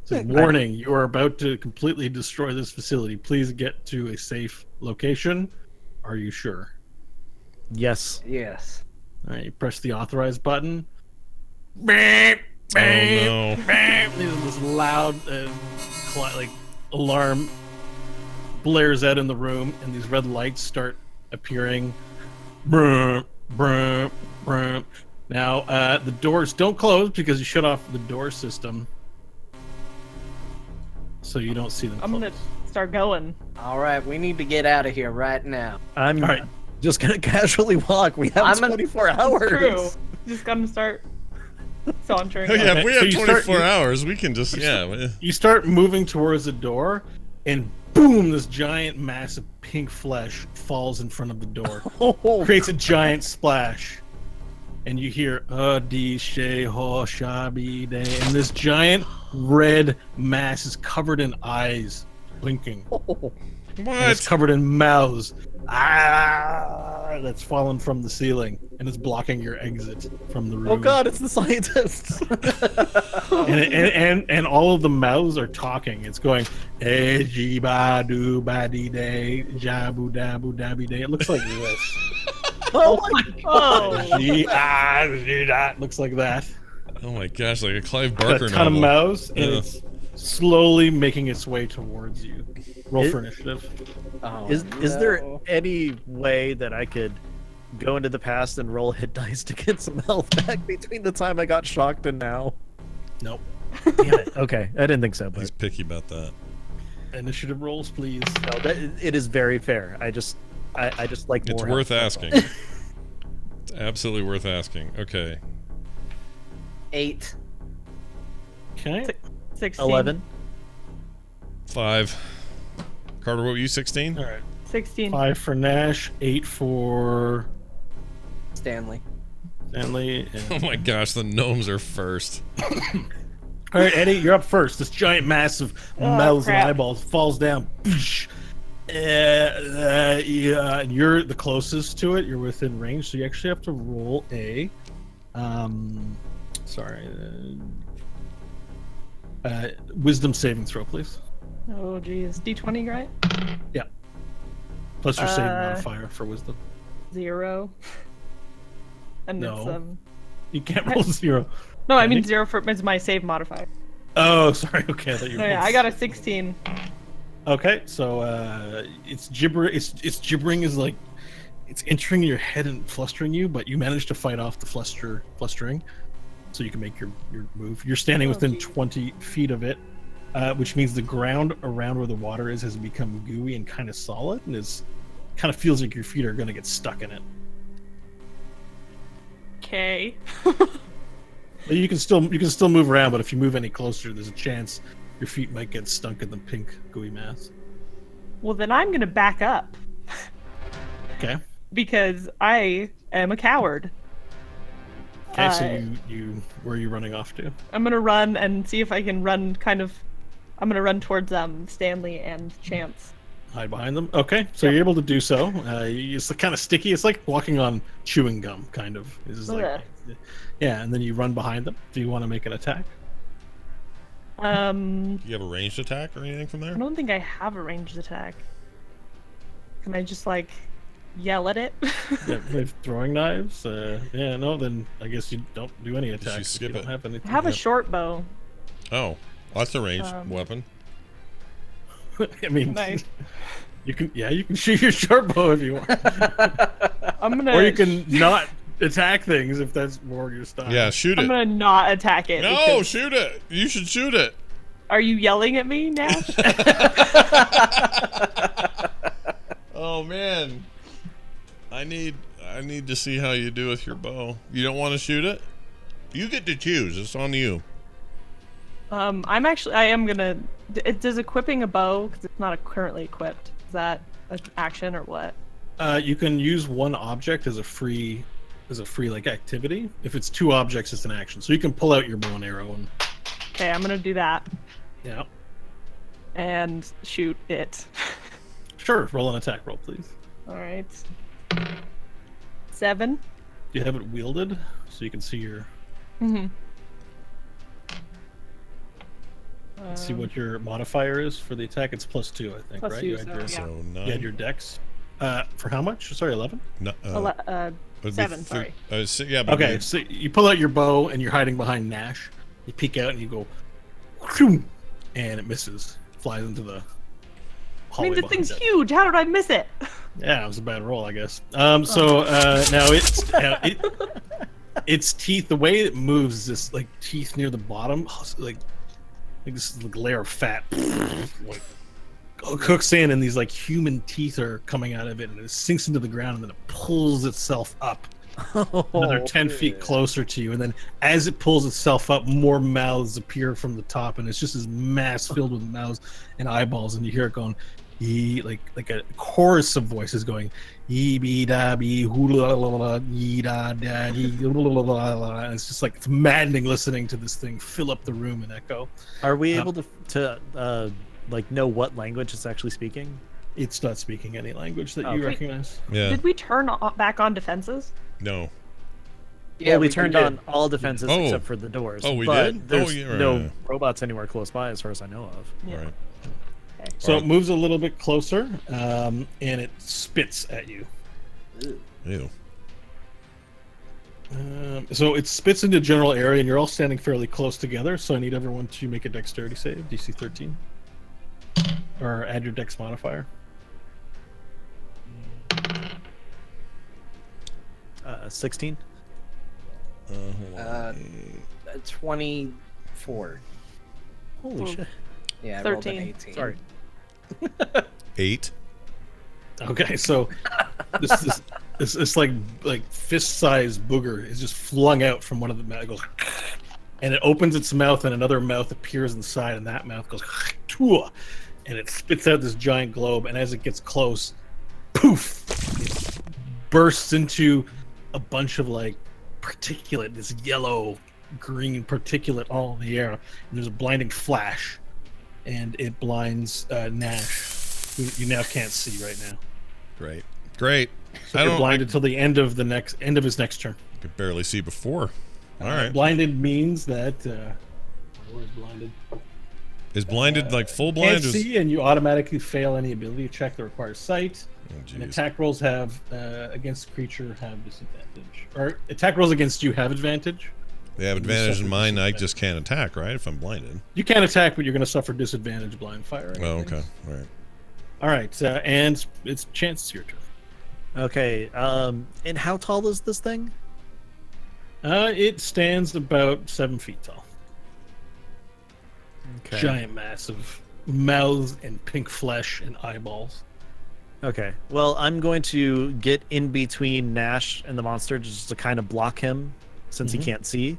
says, "Warning: you are about to completely destroy this facility. Please get to a safe location. Are you sure?" Yes. Yes. All right, you press the authorize button. Oh no. This loud, like alarm blares out in the room, and these red lights start appearing. Brum, brum, brum. Now, the doors don't close because you shut off the door system, so you don't see them. I'm gonna start going. All right, we need to get out of here right now. I'm All right. just gonna casually walk. We have I'm 24 hours. True. Just gonna start sauntering. Oh, yeah, Okay, if we so have you 24 start- hours, we can just yeah. You start moving towards the door, and boom! This giant mass of pink flesh falls in front of the door. Oh, Creates a giant splash, and you hear "Di she ho shabi day," and this giant red mass is covered in eyes, blinking, and it's What? covered in mouths. That's fallen from the ceiling, and it's blocking your exit from the room. oh God! It's the scientists. And all of the mouths are talking. It's going, "Eh, ji ba do ba di day, jabu dabu dabi day." It looks like this. Oh my Oh, Ji ji da. Looks like that. Oh my gosh, like a Clive Got Barker a ton of novel. mouths, and Yeah. it's slowly making its way towards you. Roll It- for initiative. Oh, Is there no. any way that I could go into the past and roll hit dice to get some health back between the time I got shocked and now? Nope. Damn it. Okay, I didn't think so, He's but picky about that. Initiative rolls, please. no, it is very fair. I just like more. It's health, worth that's all. asking. It's absolutely worth asking. Okay. 8? Okay. 16. 11. 5. Carter, what were you, 16? All right. 16. 5 for Nash, 8 for Stanley. Stanley. Oh And... my gosh, the gnomes are first. All right, Eddie, you're up first. This giant mass of mouths and crap. eyeballs falls down. Yeah, and you're the closest to it. You're within range, so you actually have to roll a. Wisdom saving throw, please. Oh, geez. D20, right? Plus your save Uh, modifier for wisdom. 0. And No. it's You can't roll 0. no, I mean Andy? 0 for it's my save modifier. Oh, sorry. Okay, I thought you No, were. yeah, I got a 16. Okay, so it's gibber. It's gibbering is like it's entering your head and flustering you, but you manage to fight off the flustering, so you can make your move. You're standing within geez. 20 feet of it, which means the ground around where the water is has become gooey and kind of solid, and is kind of feels like your feet are going to get stuck in it. Okay. But you can still move around, but if you move any closer, there's a chance your feet might get stuck in the pink gooey mass. Well, then I'm gonna back up Okay. because I am a coward. Okay. So you where are you running off to? I'm gonna run and see if I can run I'm gonna run towards Stanley and Chance. Hide behind them. Okay, so Yep. you're able to do so. It's kind of sticky. It's like walking on chewing gum, kind of. It's just like, Ugh. yeah, and then you run behind them. Do you want to make an attack? Do you have a ranged attack or anything from there? I don't think I have a ranged attack. Can I just like yell at it? Yeah, with throwing knives. Yeah, no. Then I guess you don't do any attacks. if skip you don't it? have anything. I have a Yep. short bow. Oh, well, that's a ranged Um, weapon. I mean, Nice. you can. Yeah, you can shoot your short bow if you want, I'm gonna. or you can not attack things if that's more your style. Yeah, shoot I'm it. gonna not attack it. No, because- shoot it. You should shoot it. Are you yelling at me, Nash? Oh man, I need to see how you do with your bow. You don't want to shoot it? You get to choose. It's on you. I am gonna Does equipping a bow, because it's not currently equipped, is that an action or what? You can use one object as a free like activity. If it's two objects, it's an action. So you can pull out your bow and arrow and Okay, I'm gonna do that yeah. and shoot it. Sure, roll an attack roll, please. All right. 7. You have it wielded, so you can see your Mm-hmm. see what your modifier is for the attack. It's +2, I think, Plus right? 2, You had so, your yeah. So 9. you had your dex. For how much? Sorry, 11. No, would be 7. Sorry. yeah, but Okay, so you pull out your bow and you're hiding behind Nash. You peek out and you go, "Whew," and it misses, flies into the I hallway. mean, the behind thing's it. huge. How did I miss it? Yeah, it was a bad roll, I guess. Now its teeth, the way it moves, is this like teeth near the bottom, like this is like layer of fat, like cooks in, and these like human teeth are coming out of it, and it sinks into the ground, and then it pulls itself up another 10 feet closer to you, and then as it pulls itself up, more mouths appear from the top, and it's just this mass filled with mouths and eyeballs, and you hear it going, like a chorus of voices going, "Yee bee da bee hula la la yee da da dee la la," and it's just like it's maddening listening to this thing fill up the room and echo. Are we able to like know what language it's actually speaking? It's not speaking any language that you Okay. recognize. yeah, Did we turn back on defenses? no. Yeah, Well, we turned did. on all defenses Oh. except for the doors. Oh, we but did? Oh, There's yeah, right, no yeah. robots anywhere close by, as far as I know of. Yeah. All right. So Alright. it moves a little bit closer, and it spits at you. Ew. So it spits into a general area, and you're all standing fairly close together. So I need everyone to make a dexterity save, DC 13, or add your dex modifier. 16. Hold on. 24. Holy Ooh. shit! Yeah, I rolled an 13. 18. Sorry. 8. Okay, so this like fist-sized booger is just flung out from one of the mouth. It goes, and it opens its mouth, and another mouth appears inside, and that mouth goes, and it spits out this giant globe. And as it gets close, poof! It bursts into a bunch of like particulate, this yellow, green particulate all in the air. And there's a blinding flash, and it blinds Nash, who you now can't see right now. Great. So you're blinded till the end of his next turn. I could barely see before. All right. Blinded means that where's blinded? Is blinded like full blind? Can't see, and you automatically fail any ability check that requires sight. Oh, And jeez. attack rolls have against the creature have disadvantage, or attack rolls against you have advantage. They have advantage in suffer mine. I disadvantage. just can't attack, right? If I'm blinded. You can attack, but you're going to suffer disadvantage blind fire. or Oh, anything. okay. All right. All right, and it's Chance, it's your turn. Okay. And how tall is this thing? It stands about 7 feet tall. Okay. Giant, massive mouths and pink flesh and eyeballs. Okay. Well, I'm going to get in between Nash and the monster just to kind of block him, since he can't see.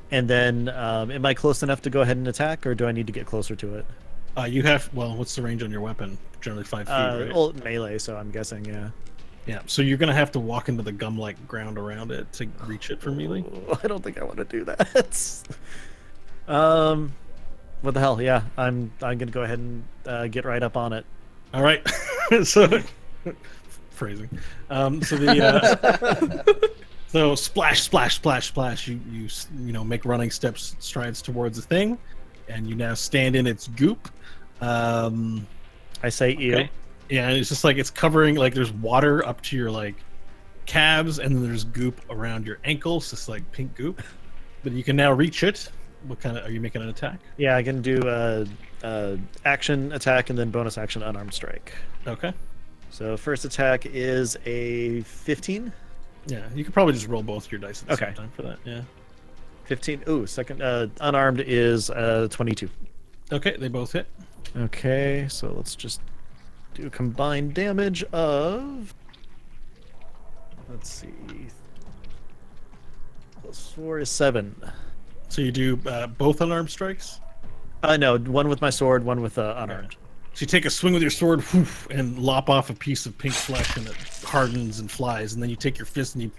And then, am I close enough to go ahead and attack, or do I need to get closer to it? You have, well, what's the range on your weapon? Generally 5 feet, right? Well, melee, so I'm guessing, yeah. Yeah, so you're going to have to walk into the gum-like ground around it to reach it for melee. Oh, I don't think I want to do that. What the hell? Yeah, I'm gonna go ahead and get right up on it. All right. So, phrasing. So the so splash, splash, splash, splash. You know make running strides towards the thing, and you now stand in its goop. I say ew. Okay. Yeah, and it's just like it's covering, like there's water up to your like calves, and then there's goop around your ankles, just like pink goop. But you can now reach it. What kind of, are you making an attack? Yeah, I can do action attack and then bonus action unarmed strike. Okay. So first attack is a 15. Yeah, you could probably just roll both your dice at the Okay. same time for that. Yeah. 15. Ooh, second unarmed is 22. Okay, they both hit. Okay, so let's just do combined damage of, let's see, +4 is 7. So you do both unarmed strikes. No, one with my sword, one with unarmed. So you take a swing with your sword, whoof, and lop off a piece of pink flesh, and it hardens and flies. And then you take your fist and you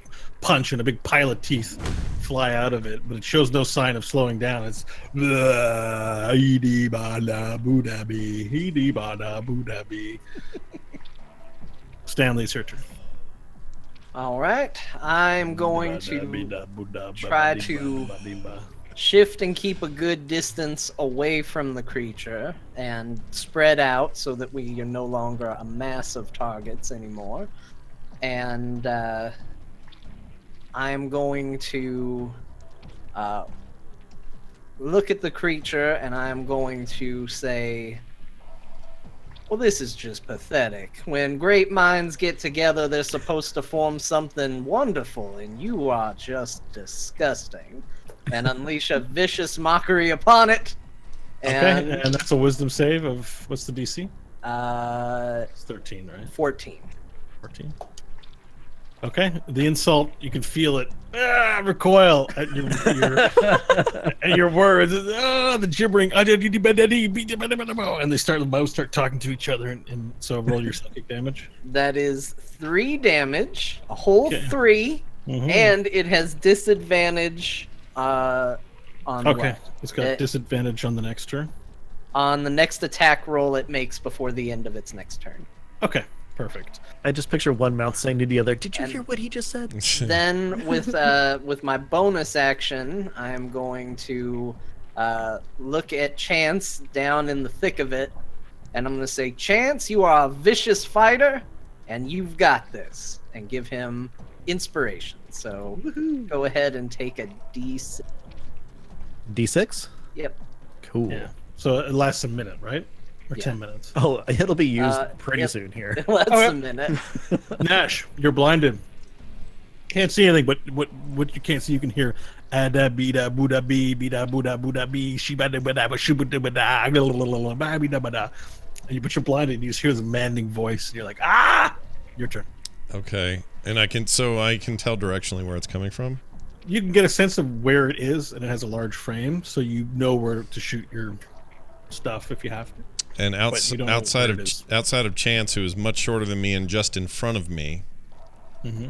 punch, and a big pile of teeth fly out of it. But it shows no sign of slowing down. It's Stanley's her turn. All right, I'm going to try to shift and keep a good distance away from the creature and spread out so that we are no longer a mass of targets anymore. And I'm going to look at the creature and I'm going to say, well, this is just pathetic. When great minds get together, they're supposed to form something wonderful, and you are just disgusting. And unleash a vicious mockery upon it. And, Okay, and that's a wisdom save of, what's the DC? It's 13, right? 14. 14. Okay, the insult, you can feel it recoil at your at your words. The gibbering, and they both start talking to each other, and so roll your psychic damage. That is 3 damage, a whole Okay. 3, Mhm. and it has disadvantage on Okay, what? it's got disadvantage on the next turn. On the next attack roll it makes before the end of its next turn. Okay, perfect. I just picture one mouth saying to the other, "Did you And- hear what he just said?" Then with my bonus action, I'm going to look at Chance down in the thick of it, and I'm going to say, Chance, you are a vicious fighter, and you've got this, and give him inspiration. So go ahead and take a D6. D6. Yep. Cool. Yeah. So it lasts a minute, right? Or Yeah. 10 minutes. Oh, it'll be used pretty yep. soon here. That's Okay. a minute. Nash, you're blinded. Can't see anything, but what you can't see, you can hear. Ada bida buda bi bida buda buda bi shibada bada shubuda bada bida bada. But you're blinded, and you just hear the demanding voice. And you're like, ah! Your turn. Okay, and I can tell directionally where it's coming from. You can get a sense of where it is, and it has a large frame, so you know where to shoot your stuff if you have to. And But you don't know outside where of it is. outside of Chance, who is much shorter than me and just in front of me, Mm-hmm.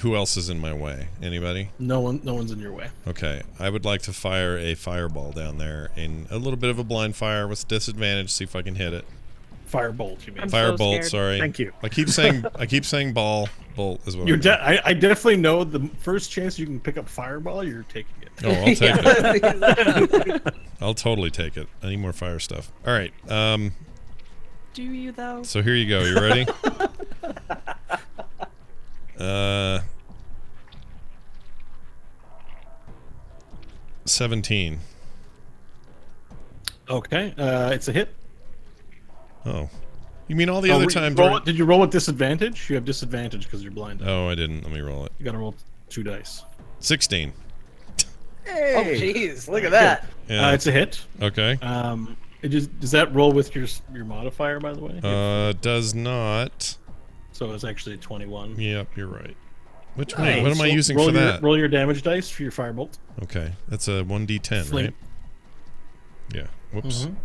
who else is in my way? Anybody? No one's in your way. Okay, I would like to fire a fireball down there in a little bit of a blind fire with disadvantage. See if I can hit it. Firebolt, you mean? I'm so Firebolt. scared. Sorry. Thank you. I keep saying ball. Bolt is what. You're I mean. I definitely know the first chance you can pick up fireball, you're taking it. Oh, I'll take it. it. I'll totally take it. I need more fire stuff. All right. Do you though? So here you go. You ready? 17. Okay, it's a hit. Oh, you mean all the Oh, other you times? roll it- Did you roll with disadvantage? You have disadvantage because you're blinded. Oh, I didn't. Let me roll it. You gotta roll 2 dice. 16. Oh, jeez, look at that. Yeah. It's a hit. Okay. Does that roll with your modifier, by the way? Does not. So it's actually a 21. Yep, you're right. Which Nice. one? What am I So using roll for your, that? Roll your damage dice for your firebolt. Okay, that's a 1d10, Fling. right? Yeah. Whoops. Mhm.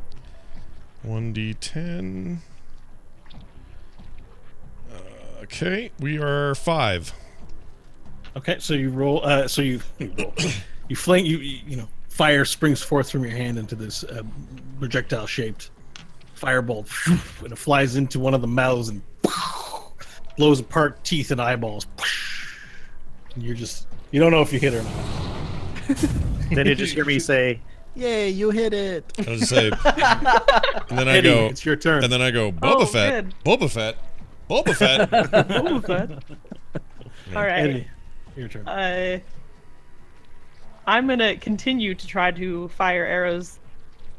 1d10. Okay, we are 5. Okay, so you roll. So you roll. You fling. You know, fire springs forth from your hand into this projectile-shaped firebolt, and it flies into one of the mouths and blows apart teeth and eyeballs. And you don't know if you hit or not. Then you just hear me say, "Yay, you hit it!" I was say, and then I Eddie, go, it's your turn. and then I go, Boba Oh, Fett, good. Boba Fett, Boba Fett. Boba Fett. All right. Eddie, your turn. I'm gonna continue to try to fire arrows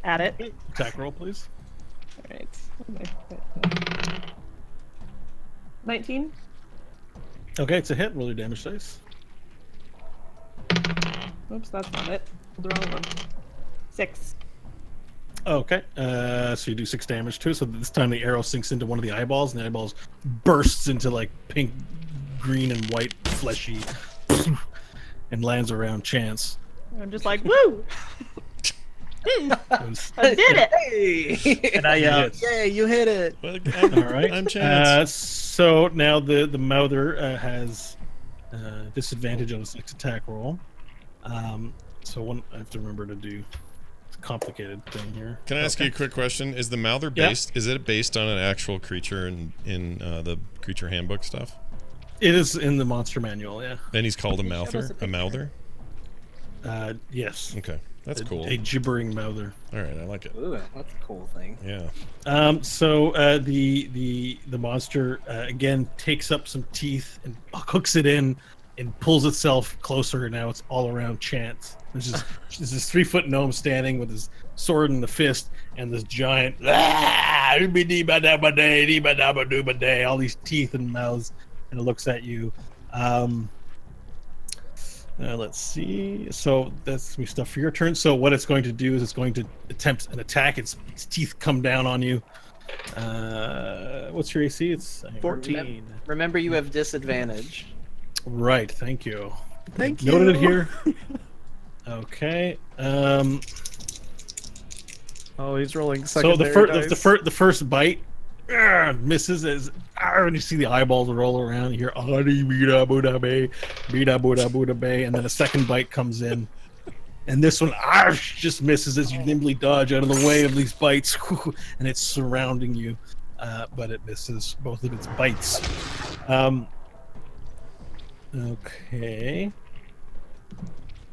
at it. Attack roll, please. All right. 19. Okay, it's a hit. Roll your damage dice. Oops, that's not it. The wrong one. 6. Okay, so you do 6 damage to it. So this time the arrow sinks into one of the eyeballs, and the eyeballs bursts into like pink, green, and white fleshy, and lands around Chance. I'm just like, woo! I did it. Hey! And I Yes. yay, you hit it. Well, All right. I'm Chance. So now the mouther has disadvantage on its next attack roll. So one I have to remember to do. It's a complicated thing here. Can I ask you a quick question? Is the mouther Yeah. based? Is it based on an actual creature in the creature handbook stuff? It is in the monster manual. Yeah. And he's called a He showed us mouther. a A picture. mouther. Yes. Okay, that's cool. A gibbering mouther. All right, I like it. Ooh, that's a cool thing. Yeah. So the monster again takes up some teeth and hooks it in and pulls itself closer. Now it's all around Chance. There's this 3-foot gnome standing with his sword in the fist and this giant all these teeth and mouths, and it looks at you. Let's see. So that's me stuff for your turn. So what it's going to do is it's going to attempt an attack. Its teeth come down on you. What's your AC? It's 14. Remember, you have disadvantage. right. Thank you. Thank you. Noted it here. Okay. Oh, he's rolling So secondary the first bite misses as and you see the eyeballs roll around. You hear "Adi bida buda bay, bida buda buda bay," and then a second bite comes in, and this one just misses as you nimbly dodge out of the way of these bites, and it's surrounding you, but it misses both of its bites. Okay.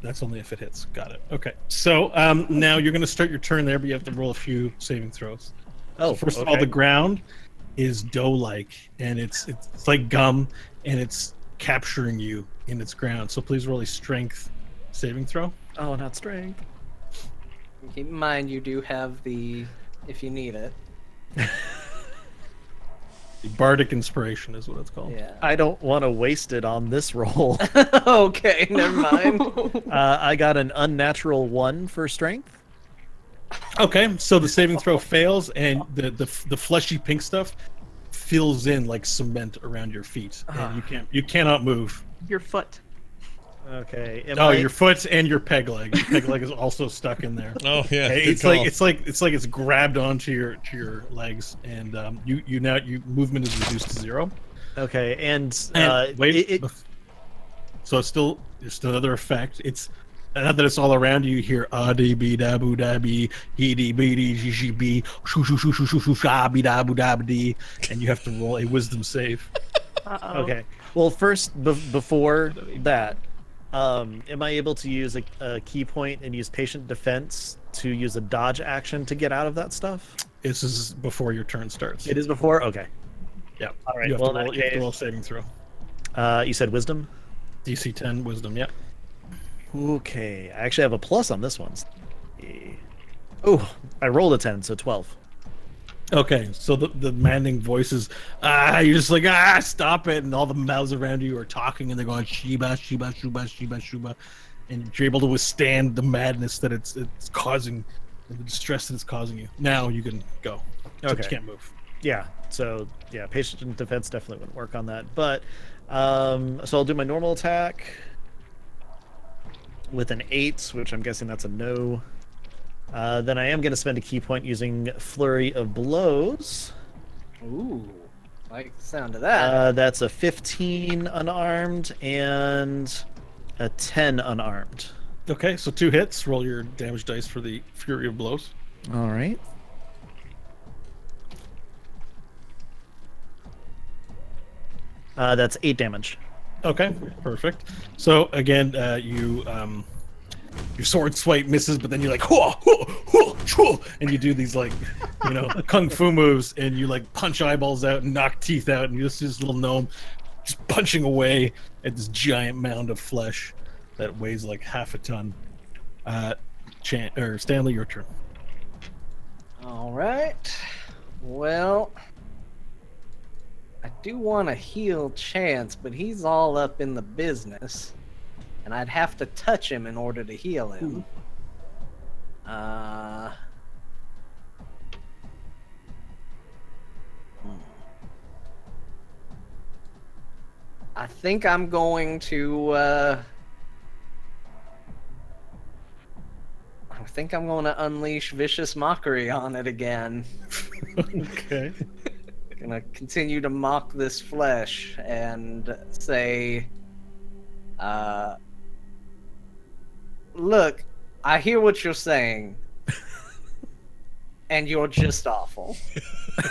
That's only if it hits. Got it. Okay. So now you're going to start your turn there, but you have to roll a few saving throws. Oh, First of all, the ground is dough-like, and it's like gum, and it's capturing you in its ground. So please roll a strength saving throw. Oh, not strength. Keep in mind, you do have the, if you need it. The bardic inspiration is what it's called. Yeah. I don't want to waste it on this roll. Okay, never mind. I got an unnatural 1 for strength. Okay, so the saving throw fails, and the fleshy pink stuff fills in like cement around your feet, and you cannot move. Your foot. Okay. Your foot and your peg leg. Your peg leg is also stuck in there. Oh yeah. Hey, good call. it's like it's grabbed onto your legs, and you movement is reduced to 0. Okay, and wait, so it's still another effect. It's now that it's all around you. You hear adi bi da bu da bi hidi bidi jishi bi shu shu shu shu shu shu sha bi da bu da bi, and you have to roll a wisdom save. Uh-oh. Okay. Well, first, before that, am I able to use a key point and use patient defense to use a dodge action to get out of that stuff? This is before your turn starts. It is before? Okay. Yeah. All right. You have, Well, to, in roll, that you have to case, roll a saving throw. you said wisdom? DC 10 wisdom. Yeah. Okay. I actually have a plus on this one. Oh, I rolled a 10, so 12. Okay, so the demanding voices, you're just like, stop it, and all the mouths around you are talking, and they're going, Shiba, Shiba, Shuba, Shiba, Shuba, and you're able to withstand the madness that it's causing, and the distress that it's causing you. Now you can go. Except Okay. You can't move. Yeah. So yeah, patient defense definitely wouldn't work on that. But so I'll do my normal attack with an 8, which I'm guessing that's a no. Then I am going to spend a key point using Flurry of Blows. Ooh, like the sound of that. That's a 15 unarmed and a 10 unarmed. Okay, so 2 hits. Roll your damage dice for the Fury of Blows. All right. That's 8 damage. Okay, perfect. So again, your sword swipe misses, but then you're like, hua, hua, hua, hua, and you do these like, kung fu moves, and you like punch eyeballs out and knock teeth out, and you just see this little gnome just punching away at this giant mound of flesh that weighs like half a ton. Stanley, your turn. All right. Well, I do want to heal Chance, but he's all up in the business, and I'd have to touch him in order to heal him. I think I'm going to. I think I'm going to unleash vicious mockery on it again. Okay. Gonna continue to mock this flesh and say, look, I hear what you're saying, and you're just awful.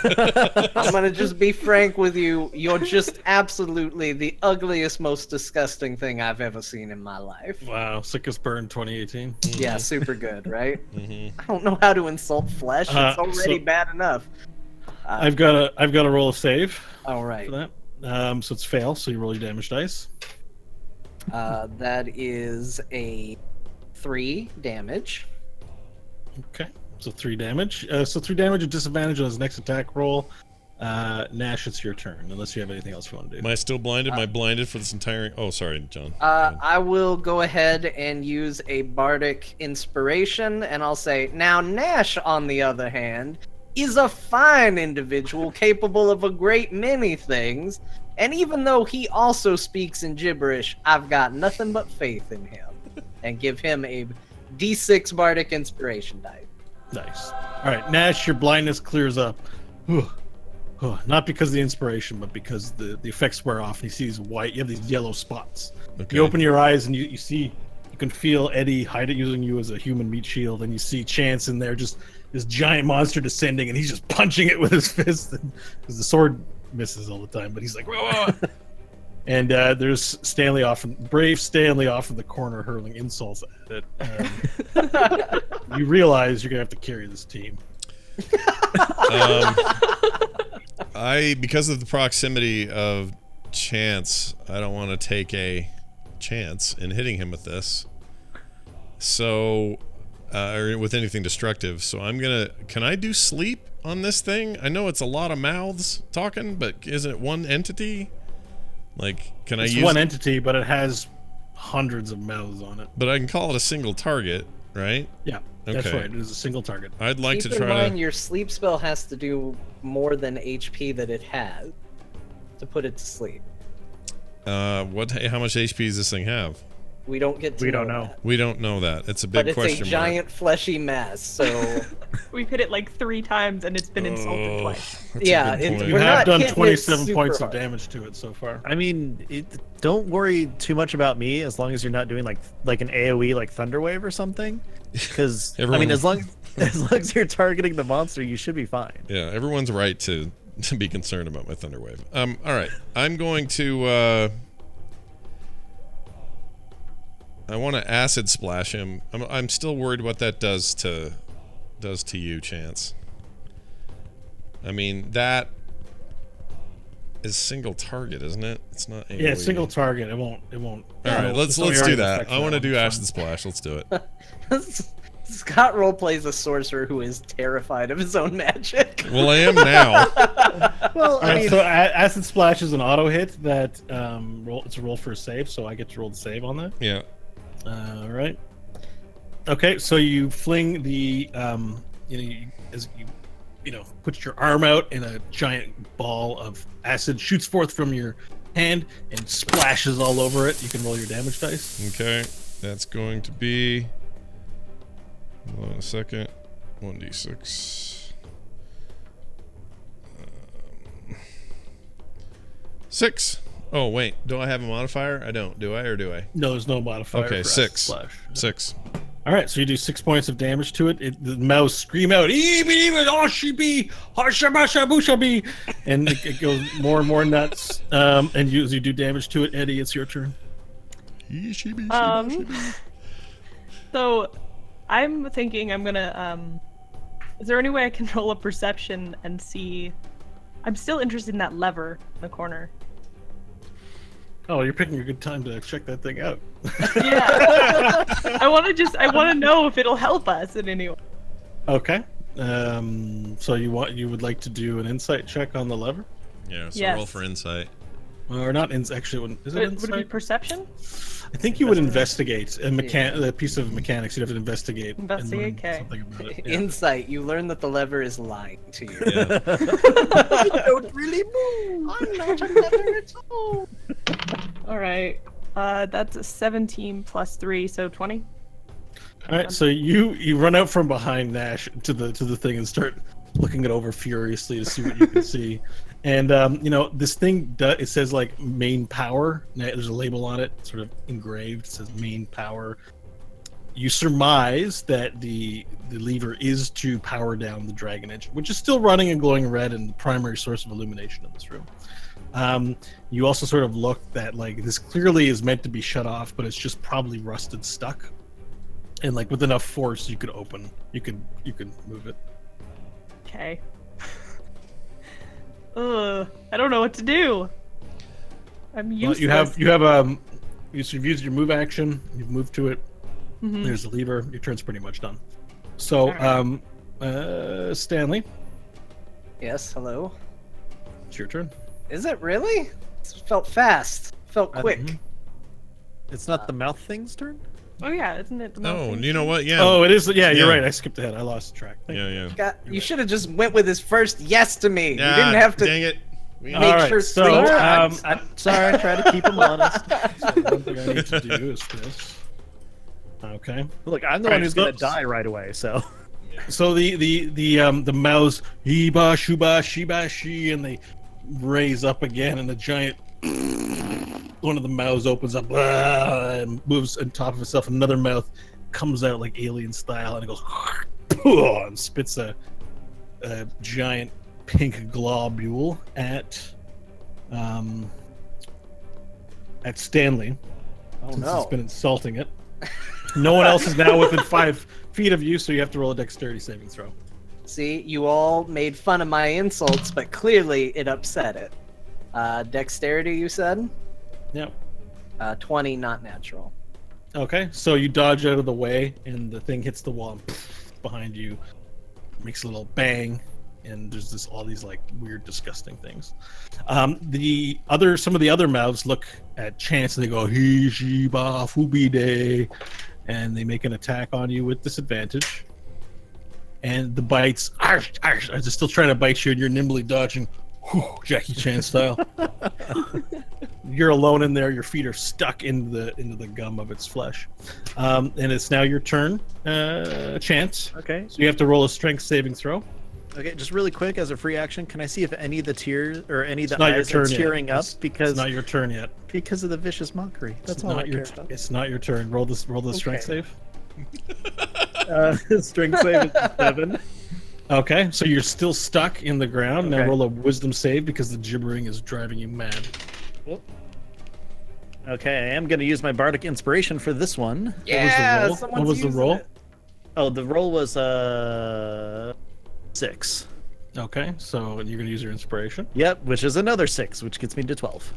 I'm gonna just be frank with you. You're just absolutely the ugliest, most disgusting thing I've ever seen in my life. Wow, sickest burn 2018. Yeah, super good, right? Mm-hmm. I don't know how to insult flesh. It's already so- bad enough. I've got a roll of save All right. for that. So it's fail. So you roll your damage dice. That is a 3 damage. Okay. So 3 damage. So 3 damage with disadvantage on his next attack roll. Nash, it's your turn. Unless you have anything else you want to do. Am I still blinded? Am I blinded for this entire? Oh, sorry, John. I will go ahead and use a bardic inspiration, and I'll say, now Nash, on the other hand, is a fine individual capable of a great many things, and even though he also speaks in gibberish, I've got nothing but faith in him, and give him a D6 bardic inspiration die. Nice. All right, Nash, your blindness clears up. Not because of the inspiration, but because the effects wear off. And you see these white, you have these yellow spots. Okay. You open your eyes and you can feel Eddie using you as a human meat shield, and you see Chance in there, just this giant monster descending, and he's just punching it with his fist because the sword misses all the time. But he's like, whoa, whoa, whoa. And there's brave Stanley off in the corner hurling insults at it. You realize you're gonna have to carry this team. Because of the proximity of Chance, I don't want to take a chance in hitting him with this. So, or with anything destructive. So can I do sleep on this thing? I know it's a lot of mouths talking, but isn't it one entity? Like, It's one entity, but it has hundreds of mouths on it. But I can call it a single target, right? Yeah, that's Okay. right. It is a single target. I'd like Keep to in try mind, to. your sleep spell has to do more than HP that it has to put it to sleep. How much HP does this thing have? We don't get to We don't know. that. We don't know that. It's a But big it's a question mark. giant fleshy mass, so We've hit it like 3 times and it's been insulted twice. That's a Yeah, good it's- point. You We're have not done hitting it 27 super points hard. of damage to it so far. I mean, don't worry too much about me as long as you're not doing like an AOE like Thunder Wave or something. Because I Everyone- mean, as long as you're targeting the monster, you should be fine. Yeah, everyone's right to be concerned about my Thunder Wave. All right, I'm going to. I want to acid splash him. I'm still worried what that does to you, Chance. I mean, that is single target, isn't it? It's not. AOE. Yeah, it's single target. It won't. All right, let's do that. I want to do acid splash. Let's do it. Scott roleplays a sorcerer who is terrified of his own magic. Well, I am now. Well, All right, so acid splash is an auto hit that it's a roll for a save, so I get to roll the save on that. Yeah. All right. Okay, so you fling the as you put your arm out, and a giant ball of acid shoots forth from your hand and splashes all over it. You can roll your damage dice. Okay, that's going to be. Hold on a second. 1d6. 6. Oh wait, do I have a modifier? I don't. Do I or do I? No, there's no modifier. Okay, for 6. acid splash. 6. All right, so you do 6 points of damage to it. The mouse scream out, "Oshibi, and it goes more and more nuts. And as you do damage to it, Eddie, it's your turn. So I'm thinking I'm gonna is there any way I can roll a perception and see? I'm still interested in that lever in the corner. Oh, you're picking a good time to check that thing out. Yeah. I want to know if it'll help us in any way. Okay. So you would like to do an insight check on the lever, Yeah. So Yes. roll for insight. or not? Actually, is it Would it be insight? perception? I think you would investigate a piece of mechanics. You'd have to investigate. and Investigate, learn okay. something about it. Yeah. Insight, you learn that the lever is lying to you. Yeah. Don't really move. I'm not a lever at all. All right. That's a 17 plus 3, so 20. All right, so you run out from behind Nash to the thing and start looking it over furiously to see what you can see. And this thing it says like main power. There's a label on it, sort of engraved. It says main power. You surmise that the lever is to power down the dragon engine, which is still running and glowing red and the primary source of illumination in this room. You also sort of look that like this clearly is meant to be shut off, but it's just probably rusted stuck. And like with enough force, you could move it. Okay. I don't know what to do. I'm useless. You've used your move action. You've moved to it. Mhm. There's the lever. Your turn's pretty much done. So, Stanley, Yes, hello. it's your turn. Is it really? It felt fast. Felt quick. It's not the mouth thing's turn? Oh yeah, isn't it? The Oh, mountain? you know what? Yeah. Oh, it is. Yeah, you're Yeah. right. I skipped ahead. I lost track. Yeah. You should have just went with his first yes to me. Yeah, You didn't have to Dang it. make All right, sure so, three times. Sorry, I try to keep him honest. So one thing I need to do is this. Okay. Look, I'm the All one right, who's gonna so- die right away, so. So the mouths Iba Shuba Shiba Shi, and they raise up again, and the giant one of the mouths opens up and moves on top of itself. Another mouth comes out like alien style, and it goes and spits a giant pink globule at Stanley. Oh Since no. it's been insulting it. No one else is now within 5 feet of you, so you have to roll a dexterity saving throw. See, you all made fun of my insults, but clearly it upset it. Dexterity, you said? Yep. 20, not natural. Okay, so you dodge out of the way, and the thing hits the wall and behind you, makes a little bang, and there's all these like weird, disgusting things. Some of the other mouths look at Chance and they go he she ba fubi de, and they make an attack on you with disadvantage. And the bites are still trying to bite you, and you're nimbly dodging, Jackie Chan style. You're alone in there. Your feet are stuck into the gum of its flesh, and it's now your turn, Chance. Okay. So you have to roll a strength saving throw. Okay, just really quick as a free action, can I see if any of the tears or any of the It's not your eyes are turn yet. tearing up It's because not your turn yet. because of the vicious mockery? That's It's all I not care your. about. It's not your turn. Roll the strength Okay. save. Strength save is 7. Okay, so you're still stuck in the ground. Now Okay. roll a wisdom save because the gibbering is driving you mad. Okay, I am going to use my bardic inspiration for this one. Yeah, roll? someone's What was the using roll? it. Oh, the roll was 6. Okay, so you're gonna use your inspiration. Yep, which is another 6, which gets me to 12.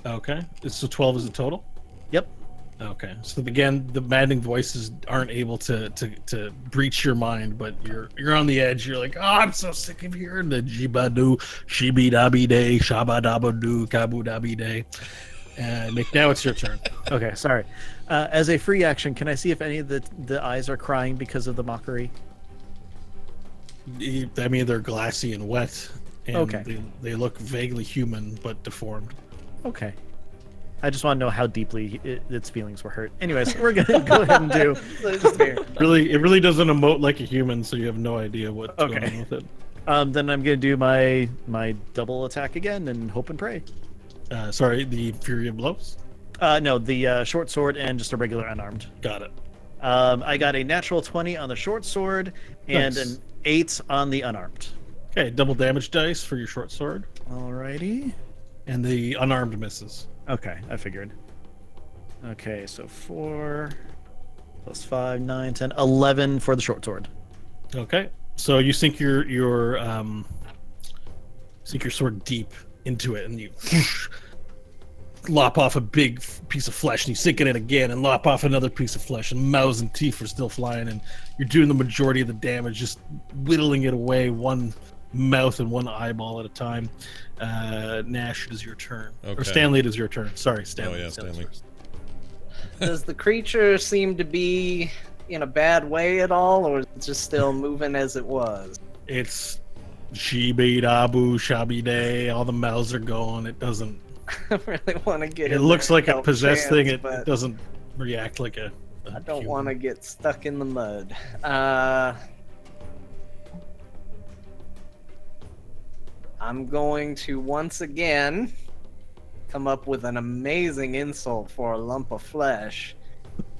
Okay, so 12 is the total. Yep. Okay, so again, the maddening voices aren't able to breach your mind, but you're on the edge. You're like, oh, I'm so sick of hearing the jibadu, shibi dabi day, shaba dabadu, kabu dabi day. Nick, now it's your turn. Okay, sorry. As a free action, can I see if any of the eyes are crying because of the mockery? I mean, they're glassy and wet, and Okay. they look vaguely human but deformed. Okay. I just want to know how deeply its feelings were hurt. Anyways, we're going to go ahead and do... It really doesn't emote like a human, so you have no idea what's going on with it. Then I'm going to do my double attack again and hope and pray. Sorry, the Fury of Blows. No, the short sword and just a regular unarmed. Got it. I got a natural 20 on the short sword and Nice. an 8 on the unarmed. Okay, double damage dice for your short sword, Alrighty. and the unarmed misses. Okay, I figured. Okay, so 4 plus 5, 9, 10, 11 for the short sword. Okay, so you sink your sword deep into it, and you lop off a big piece of flesh, and you sink in it again, and lop off another piece of flesh, and mouths and teeth are still flying, and you're doing the majority of the damage, just whittling it away, one mouth and one eyeball at a time. Nash, it is your turn. Or Okay. Stanley, it is your turn. Sorry, Stanley. Oh, yeah, Stanley. first. Does the creature seem to be in a bad way at all, or is it just still moving as it was? It's Shibi Dabu Shabi Day. All the mouths are going. It doesn't. I really want to get It in looks there like and a help possessed Chance, thing. It but doesn't react like a I don't want to get stuck in the mud. I'm going to once again come up with an amazing insult for a lump of flesh,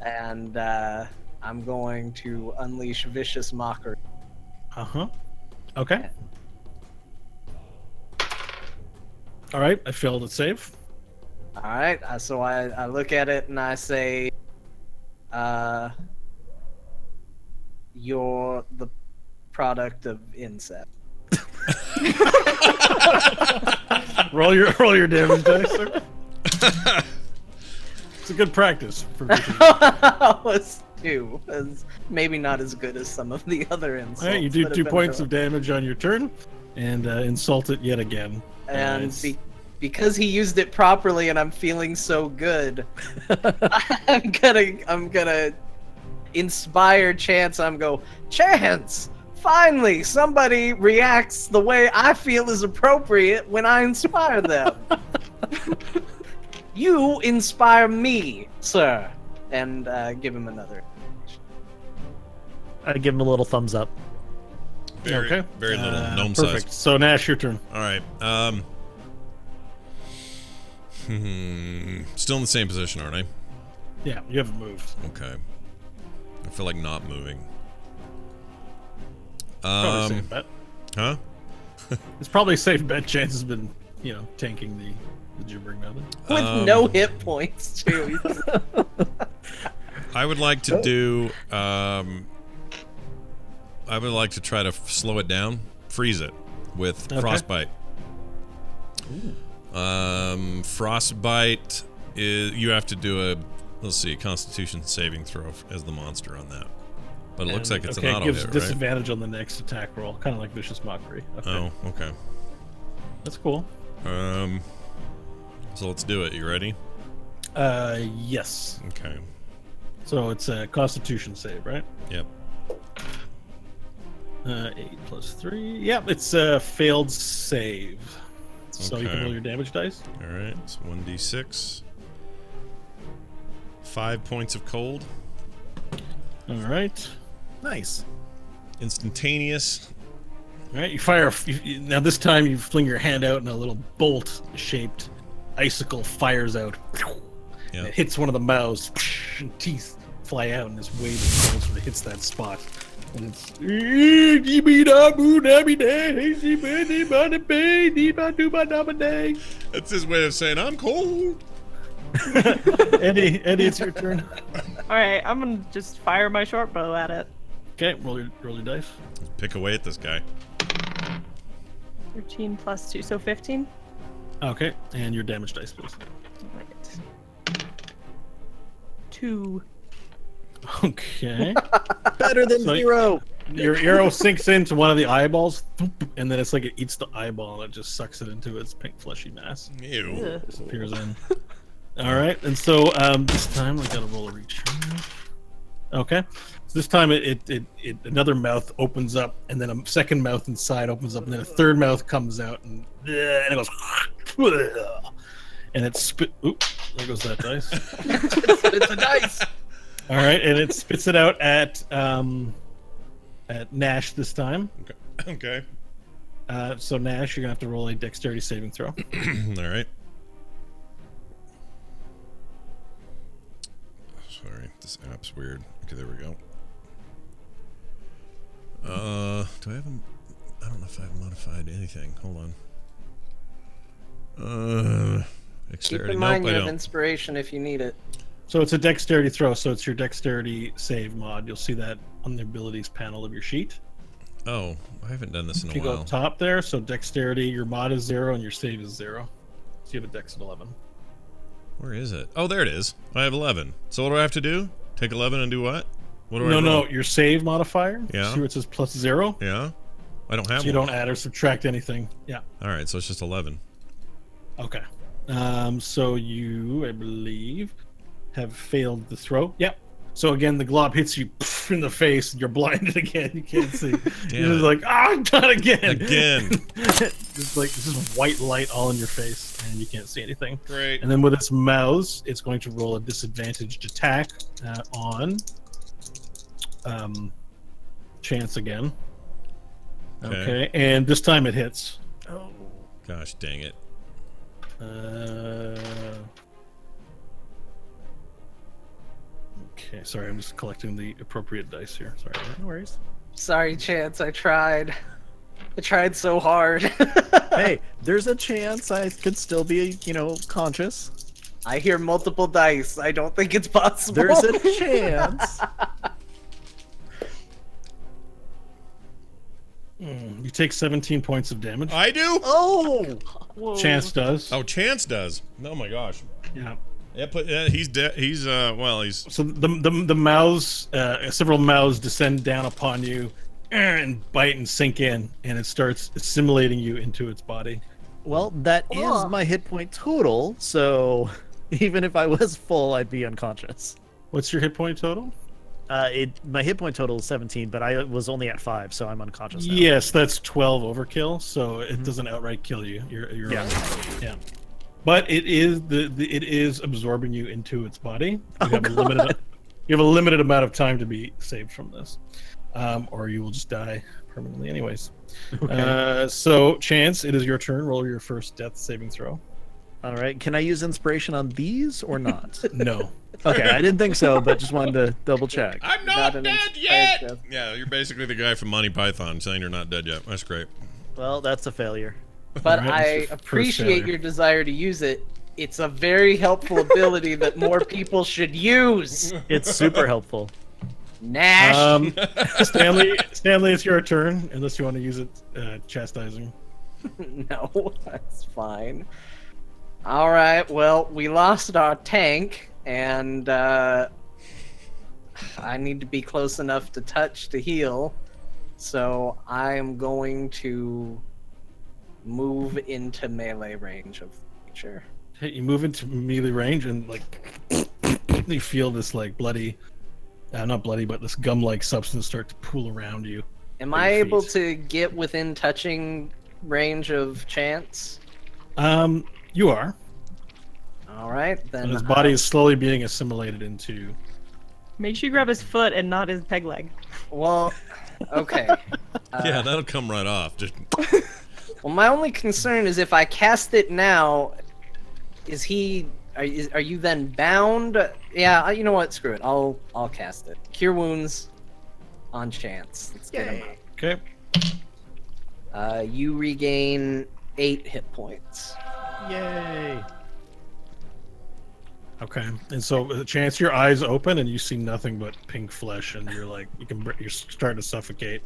and I'm going to unleash vicious mockery. Okay. All right, I failed at save. All right, so I look at it and I say, "You're the product of incest." roll your damage dice, sir. It's a good practice for vision. Was 2. It's maybe not as good as some of the other insults. All right, you do that have 2 been points thrown. of damage on your turn, and insult it yet again. And Nice. because he used it properly, and I'm feeling so good, I'm gonna inspire Chance. Chance. Finally, somebody reacts the way I feel is appropriate when I inspire them. You inspire me, sir. And give him another. I give him a little thumbs up. Very, Okay. very little gnome Perfect. size. So Nash, your turn. All right. Still in the same position, aren't I? Yeah, you haven't moved. Okay. I feel like not moving. Probably a safe bet. Huh? It's probably a safe bet. Chance has been, tanking the gibbering method. With no hit points, too. I would like to do. I would like to try to slow it down, freeze it with Okay. frostbite. Frostbite is you have to do a Constitution saving throw as the monster on that. But it looks like it's an it auto gives hit, right? disadvantage on the next attack roll, kind of like vicious mockery. Okay. Oh, okay. That's cool. So let's do it. You ready? Yes. Okay. So it's a Constitution save, right? Yep. 8 plus 3. Yep, it's a failed save. So you can Okay. roll your damage dice. All right. It's 1d6. 5 points of cold. All right. Nice. Instantaneous. All right. You fire. Now this time you fling your hand out, and a little bolt-shaped icicle fires out. Yeah. It hits one of the mouths, and teeth fly out, and this wave of cold sort of hits that spot. And it's That's his way of saying I'm cold. Eddie, it's your turn. All right, I'm gonna just fire my short bow at it. Okay, roll your dice. Pick away at this guy. 13 plus 2, so 15. Okay, and your damage dice, please. Right. 2. Okay. Better than So- 0. Your arrow sinks into one of the eyeballs, and then it's like it eats the eyeball and it just sucks it into its pink fleshy mass. Ew. Ugh. Disappears in. All right, and so this time I gotta roll a reach. Okay, so this time it another mouth opens up, and then a second mouth inside opens up, and then a third mouth comes out, and it goes, and it spit. Oop, there goes that dice. It's a dice. All right, and it spits it out at Nash this time. Okay. So Nash, you're gonna have to roll a dexterity saving throw. All right. Sorry, this app's weird. Okay, there we go. Do I have I don't know if I've modified anything. Hold on. Keep Dexterity. in mind Nope, you I have don't. inspiration if you need it. So it's a dexterity throw. So it's your dexterity save mod. You'll see that on the abilities panel of your sheet. Oh, I haven't done this in If a you go while. top there, so dexterity, your mod is 0 and your save is 0. So you have a dex of 11. Where is it? Oh, there it is. I have 11. So what do I have to do? Take 11 and do what? What do I No, roll? your save modifier. Yeah. See where it says plus 0? Yeah? I don't have So you one. don't add or subtract anything. Yeah. All right, so it's just 11. Okay. So you, I believe, have failed the throw. Yep. So again, the glob hits you in the face, and you're blinded again. You can't see. Damn You're it. like, not again. Again. this is white light all in your face, and you can't see anything. Great. And then with its mouse, it's going to roll a disadvantaged attack on Chance again. Okay, and this time it hits. Oh. Gosh dang it. Okay, sorry, I'm just collecting the appropriate dice here. Sorry. No worries. Sorry, Chance. I tried. I tried so hard. Hey, there's a chance I could still be, conscious. I hear multiple dice. I don't think it's possible. There's a chance. You take 17 points of damage. I do? Oh! Whoa. Chance does. Oh, Chance does. Oh my gosh. Yeah. Yeah, but he's dead. He's So the mouths, several mouths descend down upon you and bite and sink in, and it starts assimilating you into its body. Well, that is my hit point total, so even if I was full, I'd be unconscious. What's your hit point total? My hit point total is 17, but I was only at 5, so I'm unconscious now. Yes, that's 12 overkill, so it doesn't outright kill you. You're yeah. But it is it is absorbing you into its body. You have a limited amount of time to be saved from this, or you will just die permanently. Anyways, Okay. So Chance, it is your turn. Roll your first death saving throw. All right, can I use inspiration on these or not? No. Okay, I didn't think so, but just wanted to double check. I'm Not not an dead inspired yet. death. Yeah, you're basically the guy from Monty Python saying you're not dead yet. That's great. Well, that's a failure. But Alright, I it's your first appreciate failure. your desire to use it. It's a very helpful ability that more people should use. It's super helpful. Nash. Stanley, it's your turn. Unless you want to use it chastising. No, that's fine. All right. Well, we lost our tank, and I need to be close enough to touch to heal. So I am going to move into melee range of the creature. Hey, you move into melee range and you feel this bloody, not bloody, but this gum-like substance start to pool around you. Am At I your able feet. to get within touching range of Chance? You are. All right, then. And his body is slowly being assimilated into. Make sure you grab his foot and not his peg leg. Well, okay. Yeah, that'll come right off. Just Well, my only concern is if I cast it now, is he? Are you then bound? Yeah, you know what? Screw it. I'll cast it. Cure wounds on Chance. Let's get him Okay. out. You regain 8 hit points. Yay! Okay. And so, Chance, your eyes open and you see nothing but pink flesh, and you're you're starting to suffocate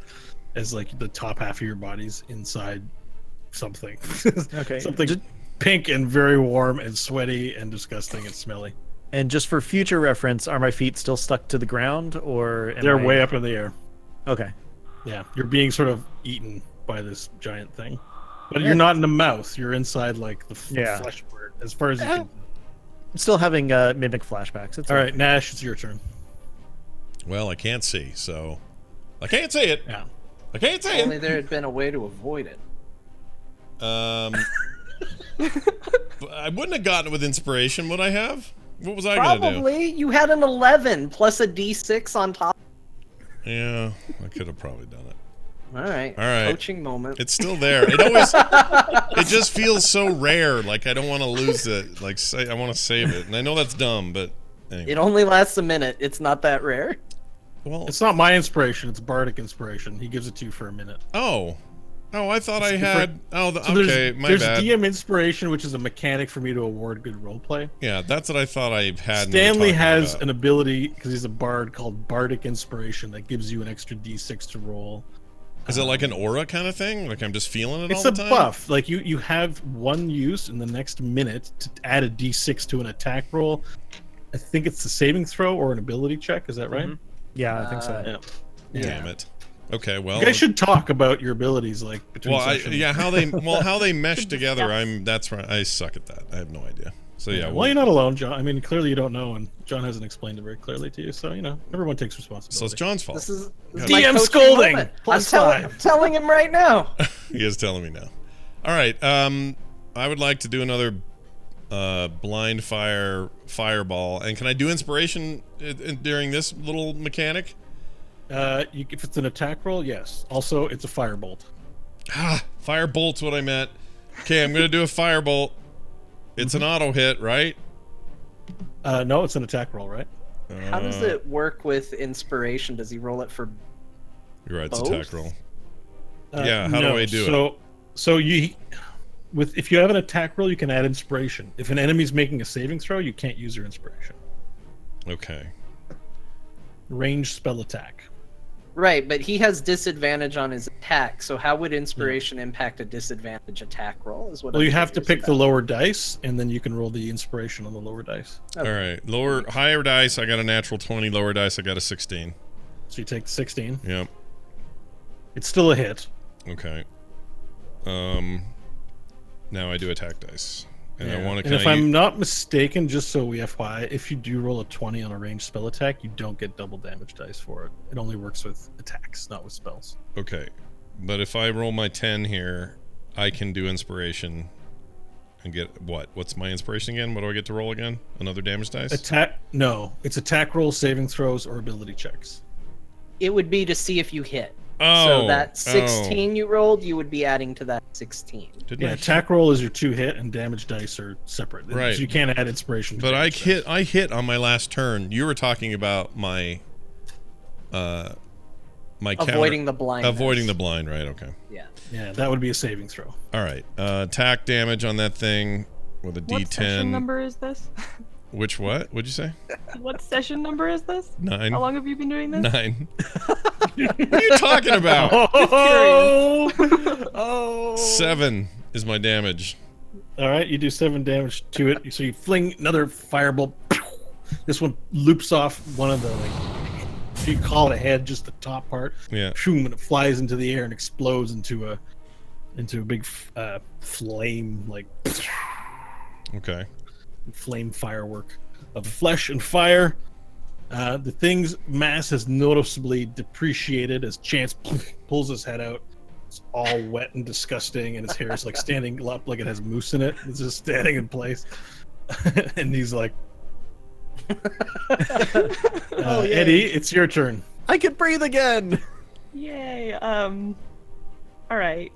as the top half of your body's inside something. Okay. Something pink and very warm and sweaty and disgusting and smelly. And just for future reference, are my feet still stuck to the ground, or They're way up in the air. Okay. Yeah, you're being sort of eaten by this giant thing, but you're not in the mouth. You're inside the Yeah. flesh part, as far as you can. I'm still having mimic flashbacks. It's All right, Nash, it's your turn. well, I can't see, so I can't say it. Yeah. I can't say Only it. there had been a way to avoid it. But I wouldn't have gotten it with inspiration, would I have? What was I gonna do? Probably. You had an 11 plus a d6 on top. Yeah, I could have probably done it. All right. All right. Coaching moment. It's still there. It always, it just feels so rare. Like I don't want to lose it. I want to save it, and I know that's dumb, but anyway. It only lasts a minute. It's not that rare. Well, It's not my inspiration. It's bardic inspiration. He gives it to you for a minute. oh, I thought I It's had. Oh, So okay, my there's bad. DM inspiration, which is a mechanic for me to award good roleplay. Yeah, that's what I thought I had. Stanley has an ability because he's a bard called bardic inspiration that gives you an extra d6 to roll. Is it like an aura kind of thing? Like I'm just feeling it It's all a the time? buff. Like you have one use in the next minute to add a d6 to an attack roll. I think it's a saving throw or an ability check. Is that right? Mhm. Yeah, I think so. Yeah. Damn it. Okay, well. You guys should talk about your abilities between Well, sessions. how they mesh together. That's right. I suck at that. I have no idea. So yeah. Well, you're not alone, John. I mean, clearly you don't know, and John hasn't explained it very clearly to you. So everyone takes responsibility. So it's John's fault. This is Yeah. my DM coaching scolding. moment. Plus I'm telling him right now. He is telling me now. All right. I would like to do another blind fireball. And can I do inspiration during this little mechanic? If it's an attack roll, yes. Also, it's a firebolt. Firebolt's what I meant. Okay, I'm gonna do a firebolt. It's an auto hit, right? No, it's an attack roll, right? How does it work with inspiration? Does he roll it for You're right, it's both? attack roll. Yeah, how do no. I do it? So if you have an attack roll, you can add inspiration. If an enemy's making a saving throw, you can't use your inspiration. Okay. Ranged spell attack. Right, but he has disadvantage on his attack, so how would inspiration impact a disadvantage attack roll? Is what Well, I'm you have to curious pick the about. lower dice, and then you can roll the inspiration on the lower dice. Okay. All right. Higher dice, I got a natural 20. Lower dice, I got a 16. So you take the 16. Yep. It's still a hit. Okay. Now I do attack dice. And I want to And if I'm not mistaken, just so we FYI, if you do roll a 20 on a ranged spell attack, you don't get double damage dice for it. It only works with attacks, not with spells. Okay. But if I roll my 10 here, I can do inspiration and get what? What's my inspiration again? What do I get to roll again? Another damage dice? Attack? No, it's attack rolls, saving throws, or ability checks. It would be to see if you hit. Oh. So that 16 you rolled, you would be adding to that 16. Didn't Yeah, I attack roll is your 2 hit, and damage dice are separate. Right. So you can't add inspiration. to But I damage dice. hit on my last turn. You were talking about my Avoiding the blind. avoiding the blind, right? Okay. Yeah. Yeah, that would be a saving throw. All right. Attack damage on that thing with a What session D10. number is this? Which what? What'd you say? What session number is this? 9. How long have you been doing this? 9. What are you talking about? Oh! 7 is my damage. All right, you do 7 damage to it. So you fling another firebolt. This one loops off one of the, you call it a head, just the top part. Yeah. And it flies into the air and explodes into a big flame, like Okay. flame firework of flesh and fire. The thing's mass has noticeably depreciated as Chance pulls his head out. It's all wet and disgusting, and his hair is like standing up like it has mousse in it. It's just standing in place. And he's like, yay. Eddie, it's your turn. I can breathe again. Yay. All right.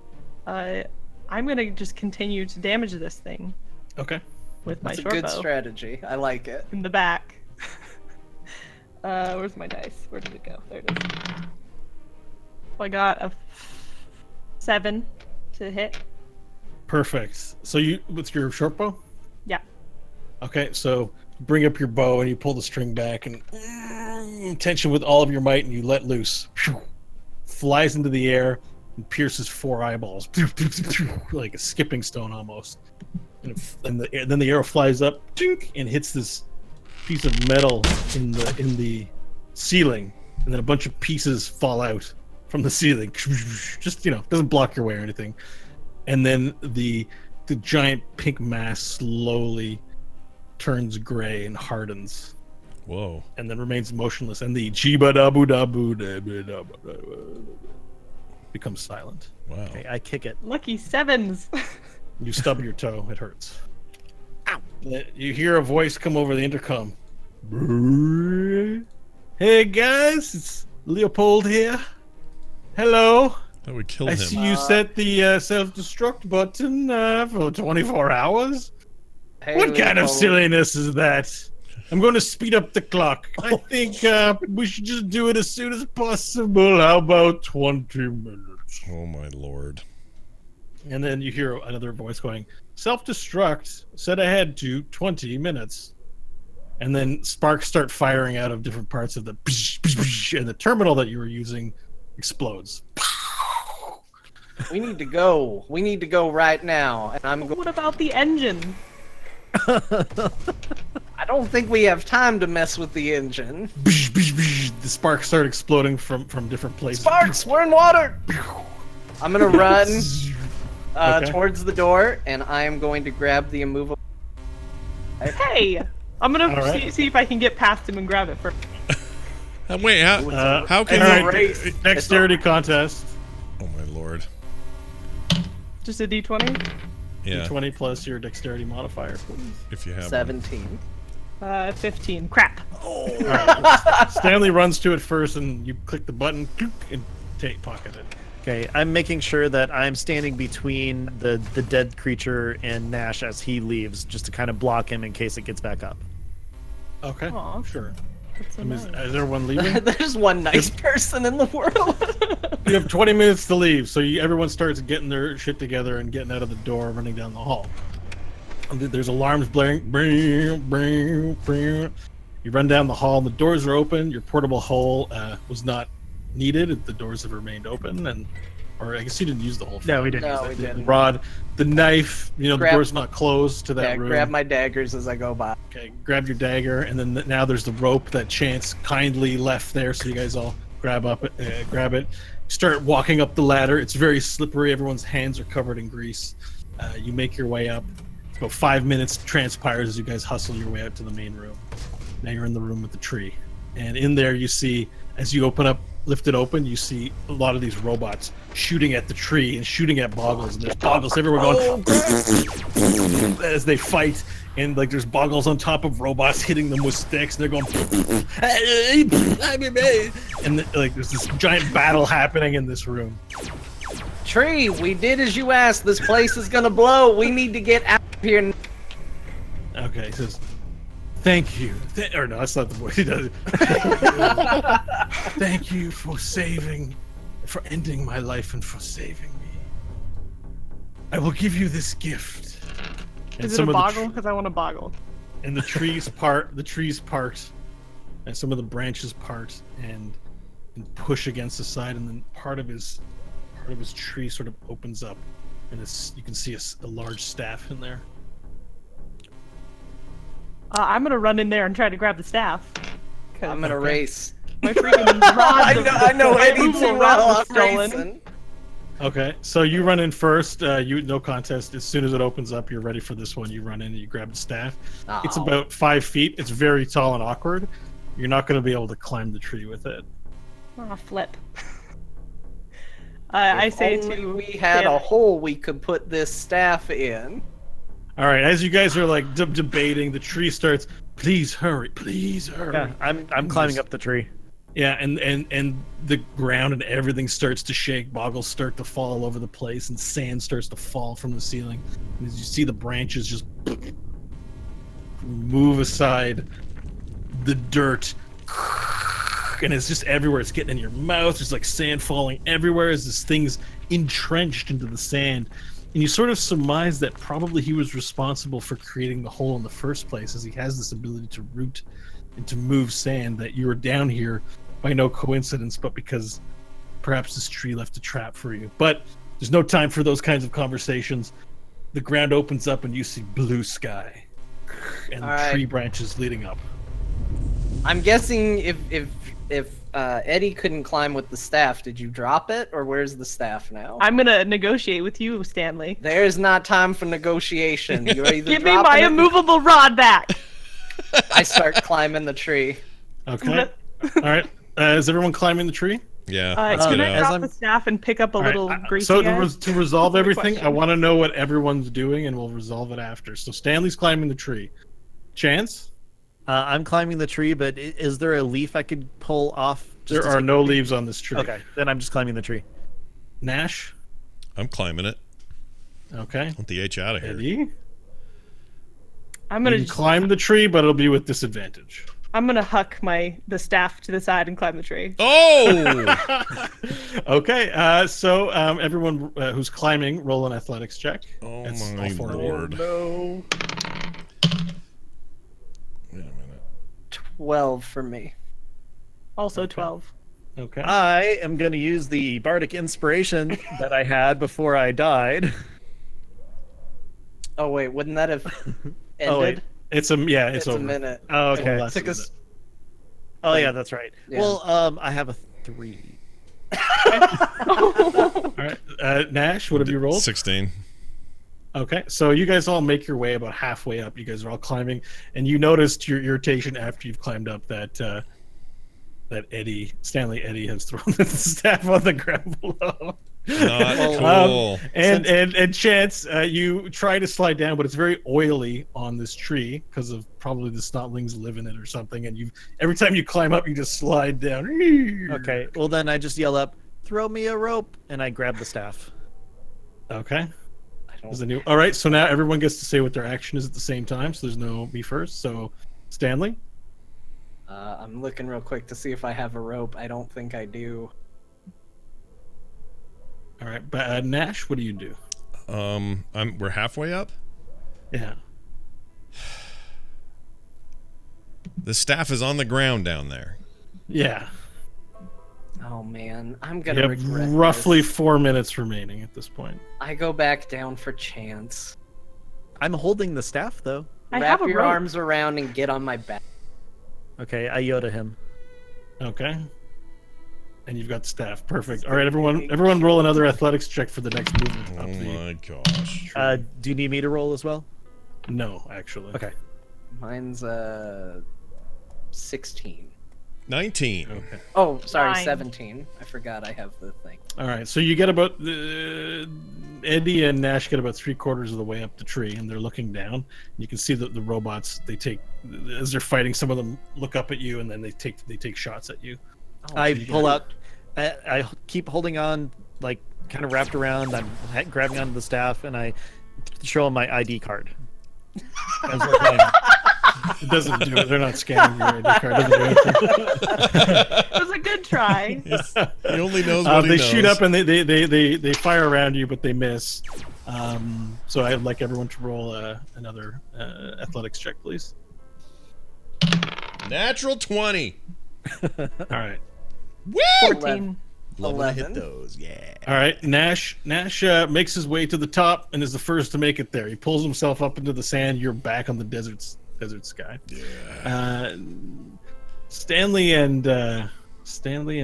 I'm gonna just continue to damage this thing Okay. with my That's a short good bow strategy. I like it. in the back. Where's my dice? Where did it go? There it is. So I got a 7 to hit. Perfect. So you, with your short bow? Yeah. Okay, so bring up your bow and you pull the string back and tension with all of your might and you let loose. Flies into the air and pierces 4 eyeballs, like a skipping stone almost. And then the arrow flies up and hits this piece of metal in the ceiling, and then a bunch of pieces fall out from the ceiling. Just, doesn't block your way or anything. And then the giant pink mass slowly turns gray and hardens, Whoa. and then remains motionless. And the jiba dabu dabu dabu dabu becomes silent. Wow. Okay, I kick it. Lucky 7s. You stub your toe. It hurts. Ow. You hear a voice come over the intercom. Hey guys, it's Leopold here. Hello. That would kill I him. see you set the self-destruct button for 24 hours. Hey, What kind of Leopold. silliness is that? I'm going to speed up the clock. I think we should just do it as soon as possible. How about 20 minutes? Oh my lord. And then you hear another voice going, self-destruct, set ahead to 20 minutes. And then sparks start firing out of different parts of the... And the terminal that you were using explodes. We need to go. We need to go right now. And I'm going. What about the engine? I don't think we have time to mess with the engine. The sparks start exploding from different places. Sparks, we're in water. I'm gonna run Okay. towards the door, and I am going to grab the immovable. Hey! I'm gonna All right. see if I can get past him and grab it first. Wait, how can all you... right, dexterity contest. Oh my lord. Just a D20? Yeah, D20 plus your dexterity modifier, please. if you have one. 17. 15. Crap. All right. Stanley runs to it first, and you click the button and pocket it. Okay, I'm making sure that I'm standing between the dead creature and Nash as he leaves, just to kind of block him in case it gets back up. Okay, Aw. sure. That's so Is nice. everyone leaving? There's one nice person in the world. You have 20 minutes to leave, so everyone starts getting their shit together and getting out of the door, running down the hall. And there's alarms blaring. Bring, bring, bring. You run down the hall, and the doors are open. Your portable hole was not needed. The doors have remained open, or I guess you didn't use the whole. No, we didn't. No, use we it. didn't. The rod, the knife. The Grab- door's not closed to that Yeah, room. grab my daggers as I go by. Okay, grab your dagger, and then now there's the rope that Chance kindly left there, so you guys all grab it. Start walking up the ladder. It's very slippery. Everyone's hands are covered in grease. You make your way up. About 5 minutes transpires as you guys hustle your way out to the main room. Now you're in the room with the tree, and in there you see, as you lift it open, you see a lot of these robots shooting at the tree and shooting at Boggles, and there's Boggles everywhere going as they fight, and like there's Boggles on top of robots hitting them with sticks, and they're going and like there's this giant battle happening in this room. Tree, we did as you asked. This place is gonna blow. We need to get out of here. Okay, he says, "Thank you." Or no, that's not the voice he does. Thank you for ending my life and for saving me. I will give you this gift. And Is it a some of the boggle? Because I want a boggle. and the trees part, and some of the branches part and push against the side, and then part of his tree sort of opens up, and you can see a large staff in there. I'm gonna run in there and try to grab the staff. 'Cause I'm gonna race. my freaking rods. I know. My Eddie's movable a rods rock were stolen. racing. Okay, so you run in first. No contest. As soon as it opens up, you're ready for this one. You run in and you grab the staff. It's Oh. about 5 feet. It's very tall and awkward. You're not going to be able to climb the tree with it. Ah, flip. I If say only to we had Stanley- a hole we could put this staff in. All right, as you guys are like debating, the tree starts. Please hurry! Please hurry! Yeah, I'm climbing up the tree. Yeah, and the ground and everything starts to shake. Boggles start to fall all over the place, and sand starts to fall from the ceiling. And as you see the branches just move aside, the dirt, and it's just everywhere. It's getting in your mouth. There's like sand falling everywhere as this thing's entrenched into the sand. And you sort of surmise that probably he was responsible for creating the hole in the first place, as he has this ability to root and to move sand, that you were down here by no coincidence, but because perhaps this tree left a trap for you. But there's no time for those kinds of conversations. The ground opens up and you see blue sky and All right. tree branches leading up. I'm guessing if Eddie couldn't climb with the staff, did you drop it, or where's the staff now? I'm gonna negotiate with you, Stanley. There's not time for negotiation. You're either Give me my dropping it- immovable rod back. I start climbing the tree. Okay. All right. Is everyone climbing the tree? Yeah, let's Can get I out. drop I'm- the staff and pick up a All right, little greasy so guy? to resolve Quick everything, I question. want to know what everyone's doing, and we'll resolve it after. So Stanley's climbing the tree. Chance? I'm climbing the tree, but is there a leaf I could pull off? There are no leaves on this tree. Okay, then I'm just climbing the tree. Nash? I'm climbing it. Okay. Want the H out of here. Eddie? I'm You gonna can climb the tree, but it'll be with disadvantage. I'm gonna huck the staff to the side and climb the tree. Oh! Okay, so everyone who's climbing, roll an athletics check. Oh That's my all four of you. lord. No. Wait a minute. 12 for me. Also 12. Okay. I am going to use the bardic inspiration that I had before I died. Oh wait, wouldn't that have ended? Oh, wait. It's it's over. a minute. Oh, It's okay. less Took than us. Oh, yeah, that's right. Yeah. Well, I have a 3. All right. Nash, what have you rolled? 16. Okay, so you guys all make your way about halfway up. You guys are all climbing, and you noticed your irritation after you've climbed up that Stanley Eddie has thrown the staff on the ground below. Not cool. And Chance, you try to slide down, but it's very oily on this tree because of probably the snotlings live in it or something. And you, every time you climb up, you just slide down. Okay. Well, then I just yell up, "Throw me a rope!" and I grab the staff. Okay. All right. So now everyone gets to say what their action is at the same time. So there's no me first. So Stanley. I'm looking real quick to see if I have a rope. I don't think I do. All right. But Nash, what do you do? We're halfway up. Yeah. The staff is on the ground down there. Yeah. Oh man, I'm You gonna have regret roughly this. 4 minutes remaining at this point. I go back down for Chance. I'm holding the staff though. I Wrap have a your rope. arms around and get on my back. Okay, I Yoda him. Okay. And you've got staff. Perfect. All right, everyone roll another athletics check for the next movement. Oh up the- my gosh. Do you need me to roll as well? No, actually. Okay. Mine's 16. 19. Okay. Oh, sorry, 9. 17. I forgot I have the thing. All right, so you get about Eddie and Nash get about 3/4 of the way up the tree, and they're looking down. You can see the robots. They take as they're fighting. Some of them look up at you, and then they take shots at you. I pull out. I keep holding on, like kind of wrapped around. I'm grabbing onto the staff, and I show them my ID card. As we're playing. It doesn't do it. They're not scanning your ID card. It doesn't do anything. It was a good try. He only knows what he They knows. shoot up and they fire around you, but they miss. So I'd like everyone to roll another athletics check, please. Natural 20. All right. Woo! 14. Love when I hit 11. those. Yeah. All right. Nash makes his way to the top and is the first to make it there. He pulls himself up into the sand. You're back on the desert sky. Yeah. Stanley and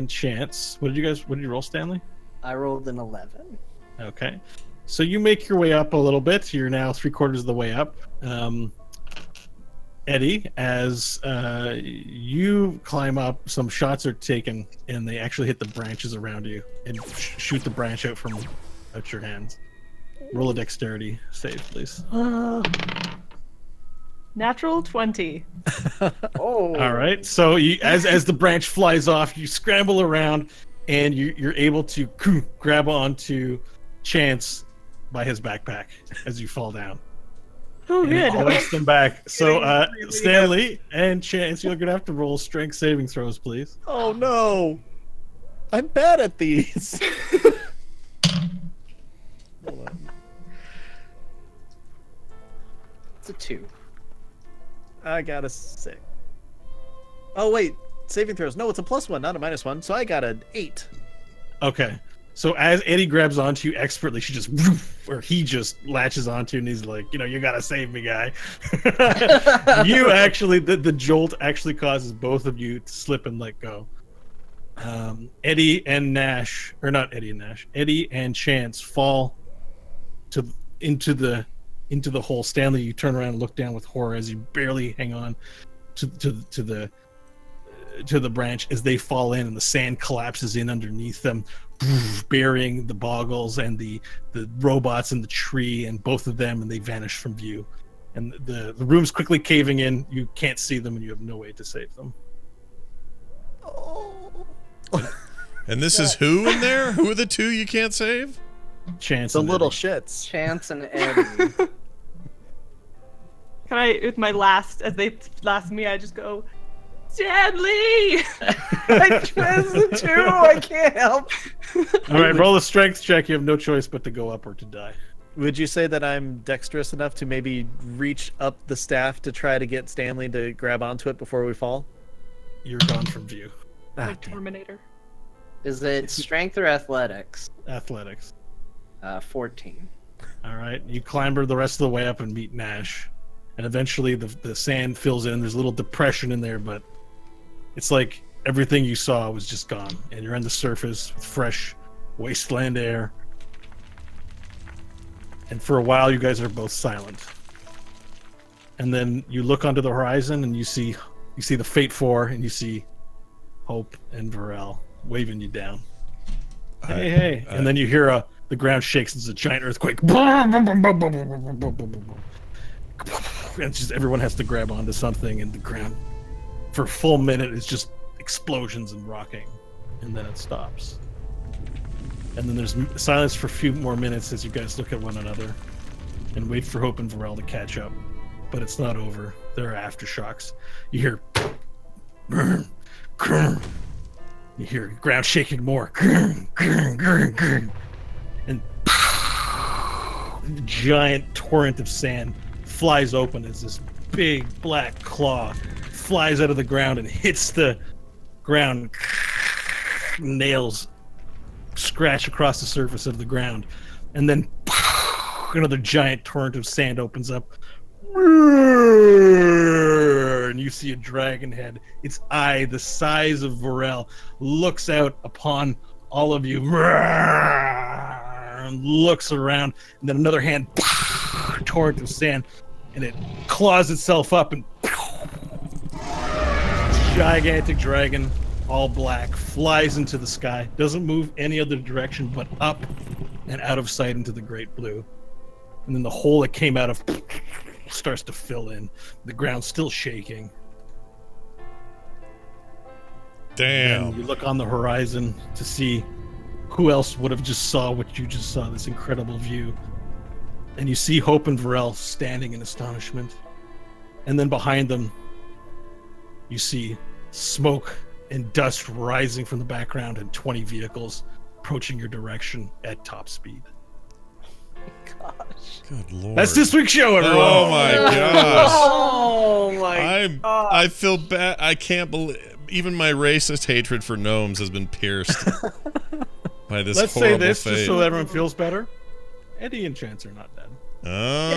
Chance. What did you roll, Stanley? I rolled an 11. Okay. So you make your way up a little bit. You're now 3/4 of the way up. Eddie, as you climb up, some shots are taken, and they actually hit the branches around you and shoot the branch out your hands. Roll a dexterity save, please. Natural 20. Oh. All right. So as the branch flies off, you scramble around, and you're able to grab onto Chance by his backpack as you fall down. Oh, And good. hoist them back. So Really Stanley and Chance, you're gonna have to roll strength saving throws, please. Oh no! I'm bad at these. Hold on. It's a 2. I got a 6. Oh wait, saving throws. No, it's a +1, not a -1. So I got an 8. Okay. So as Eddie grabs onto you expertly, he just latches onto you, and he's like, you gotta save me, guy. You actually, the jolt actually causes both of you to slip and let go. Eddie and Chance fall into the hole. Stanley, you turn around and look down with horror as you barely hang on to the branch as they fall in, and the sand collapses in underneath them, burying the boggles and the robots in the tree and both of them, and they vanish from view. And the room's quickly caving in. You can't see them, and you have no way to save them. And this is who in there? Who are the two you can't save? Chance, The and little Eddie. shits. Chance and Eddie. Can I, with my as they last me, I just go, Stanley! It's a 2. I can't help. All right, roll a strength check. You have no choice but to go up or to die. Would you say that I'm dexterous enough to maybe reach up the staff to try to get Stanley to grab onto it before we fall? You're gone from view. Like Terminator. Is it strength or athletics? Athletics. 14. All right, you clamber the rest of the way up and meet Nash, and eventually the sand fills in. There's a little depression in there, but it's like everything you saw was just gone, and you're on the surface with fresh wasteland air. And for a while, you guys are both silent. And then you look onto the horizon, and you see the Fate Four, and you see Hope and Varel waving you down. Hey. And then you hear the ground shakes. It's a giant earthquake. And just everyone has to grab onto something, and the ground for a full minute is just explosions and rocking, and then it stops. And then there's silence for a few more minutes as you guys look at one another and wait for Hope and Varel to catch up. But it's not over. There are aftershocks. You hear grrr, grrr. You hear ground shaking more. Grrr, grrr, grrr, grrr. And a giant torrent of sand flies open as this big black claw flies out of the ground and hits the ground. Nails scratch across the surface of the ground, and then another giant torrent of sand opens up, and you see a dragon head. Its eye, the size of Varel, looks out upon all of you and looks around, and then another hand, torrent of sand, and it claws itself up, and gigantic dragon, all black, flies into the sky, doesn't move any other direction but up and out of sight into the great blue. And then the hole it came out of starts to fill in. The ground's still shaking. Damn. And you look on the horizon to see who else would have just saw what you just saw, this incredible view. And you see Hope and Varel standing in astonishment. And then behind them, you see smoke and dust rising from the background and 20 vehicles approaching your direction at top speed. Gosh. Good lord. That's this week's show, everyone. Oh my gosh. Oh my god. I feel bad. I can't believe even my racist hatred for gnomes has been pierced by this Let's horrible say this fate. just so everyone feels better. Eddie and Chance are not dead. Oh,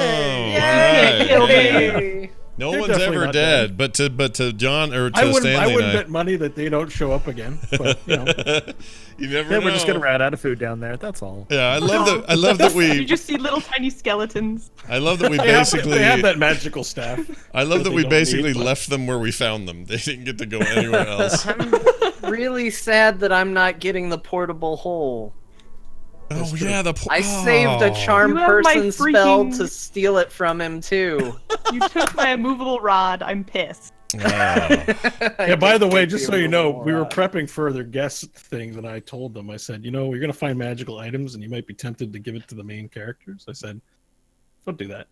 Yay. right. No They're one's definitely ever not dead, but to John or to I wouldn't Stanley and bet money that they don't show up again. But you know, you never Yeah, know. we're just gonna run out of food down there. That's all. Yeah, I love that You we just see little tiny skeletons. I love that we they have basically that magical staff. I love that they we don't basically need, but- left them where we found them. They didn't get to go anywhere else. I'm really sad that I'm not getting the portable hole. Oh yeah, I saved a charm You have my person spell freaking- to steal it from him too. You took my immovable rod. I'm pissed. Yeah, by the way, just so you know, we were prepping for their guest things, and I told them, I said, you know, you're going to find magical items, and you might be tempted to give it to the main characters. I said, don't do that.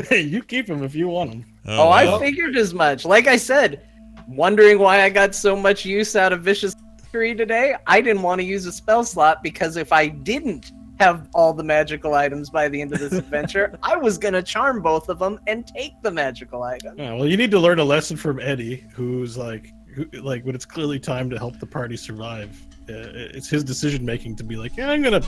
Hey, you keep them if you want them. Oh, I figured as much. Like I said, wondering why I got so much use out of Vicious today. I didn't want to use a spell slot because if I didn't have all the magical items by the end of this adventure, I was gonna charm both of them and take the magical item. Yeah, well, you need to learn a lesson from Eddie, who's like when it's clearly time to help the party survive. It's his decision making to be like, yeah, I'm gonna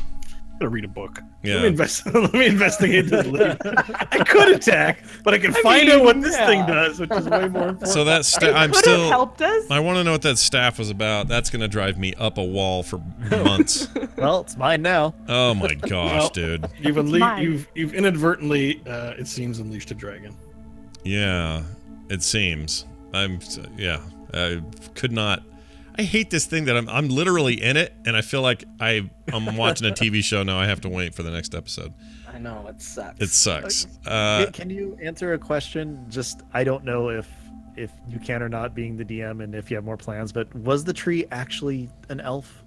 read a book. Yeah. Let me investigate this lead. I could attack, but I can find out what this thing does, which is way more important. So that I'm Could still have helped us. I want to know what that staff was about. That's going to drive me up a wall for months. Well, it's mine now. Oh my gosh, Well, dude. you've inadvertently, it seems, unleashed a dragon. Yeah, it seems. I could not. I hate this thing that I'm literally in it, and I feel like I'm watching a TV show now. I have to wait for the next episode. I know, it sucks. It sucks. Can you answer a question? Just I don't know if you can or not, being the DM, and if you have more plans. But was the tree actually an elf?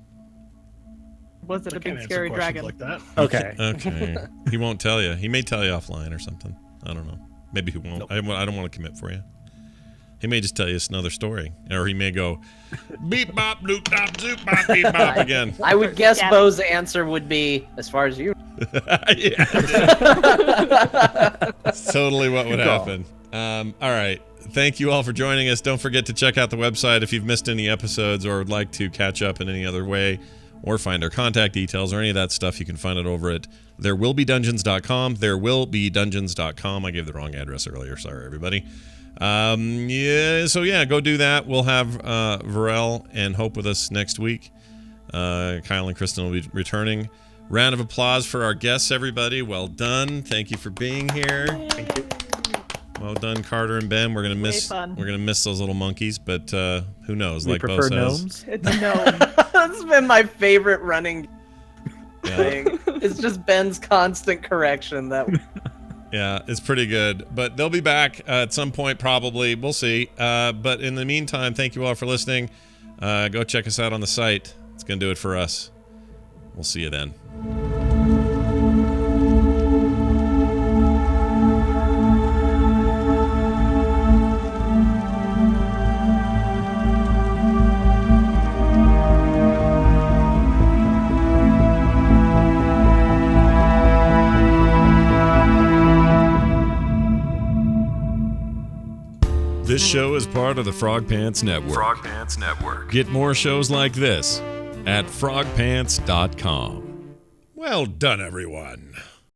Was it I a can't big answer scary questions dragon? like that. Okay. Okay. He won't tell you. He may tell you offline or something. I don't know. Maybe he won't. Nope. I don't want to commit for you. He may just tell you it's another story, or he may go beep bop doop dop zoop bop beep bop again. I would guess Yeah. Bo's answer would be, as far as you. Yeah, that's totally what would Good call. happen. All right. Thank you all for joining us. Don't forget to check out the website if you've missed any episodes or would like to catch up in any other way or find our contact details or any of that stuff. You can find it over at therewillbedungeons.com. Therewillbedungeons.com. I gave the wrong address earlier. Sorry, everybody. Go do that. We'll have Varel and Hope with us next week. Kyle and Kristen will be returning. Round of applause for our guests, everybody. Well done. Thank you for being here. Thank you. Well done, Carter and Ben. We're gonna miss fun. those little monkeys, but who knows? We Like Bo prefer says, gnomes. It's a gnome. That's been my favorite running yeah, thing. It's just Ben's constant correction that yeah, it's pretty good. But they'll be back at some point, probably. We'll see. But in the meantime, thank you all for listening. Go check us out on the site. It's gonna do it for us. We'll see you then. This show is part of the Frog Pants Network. Frog Pants Network. Get more shows like this at frogpants.com. Well done, everyone.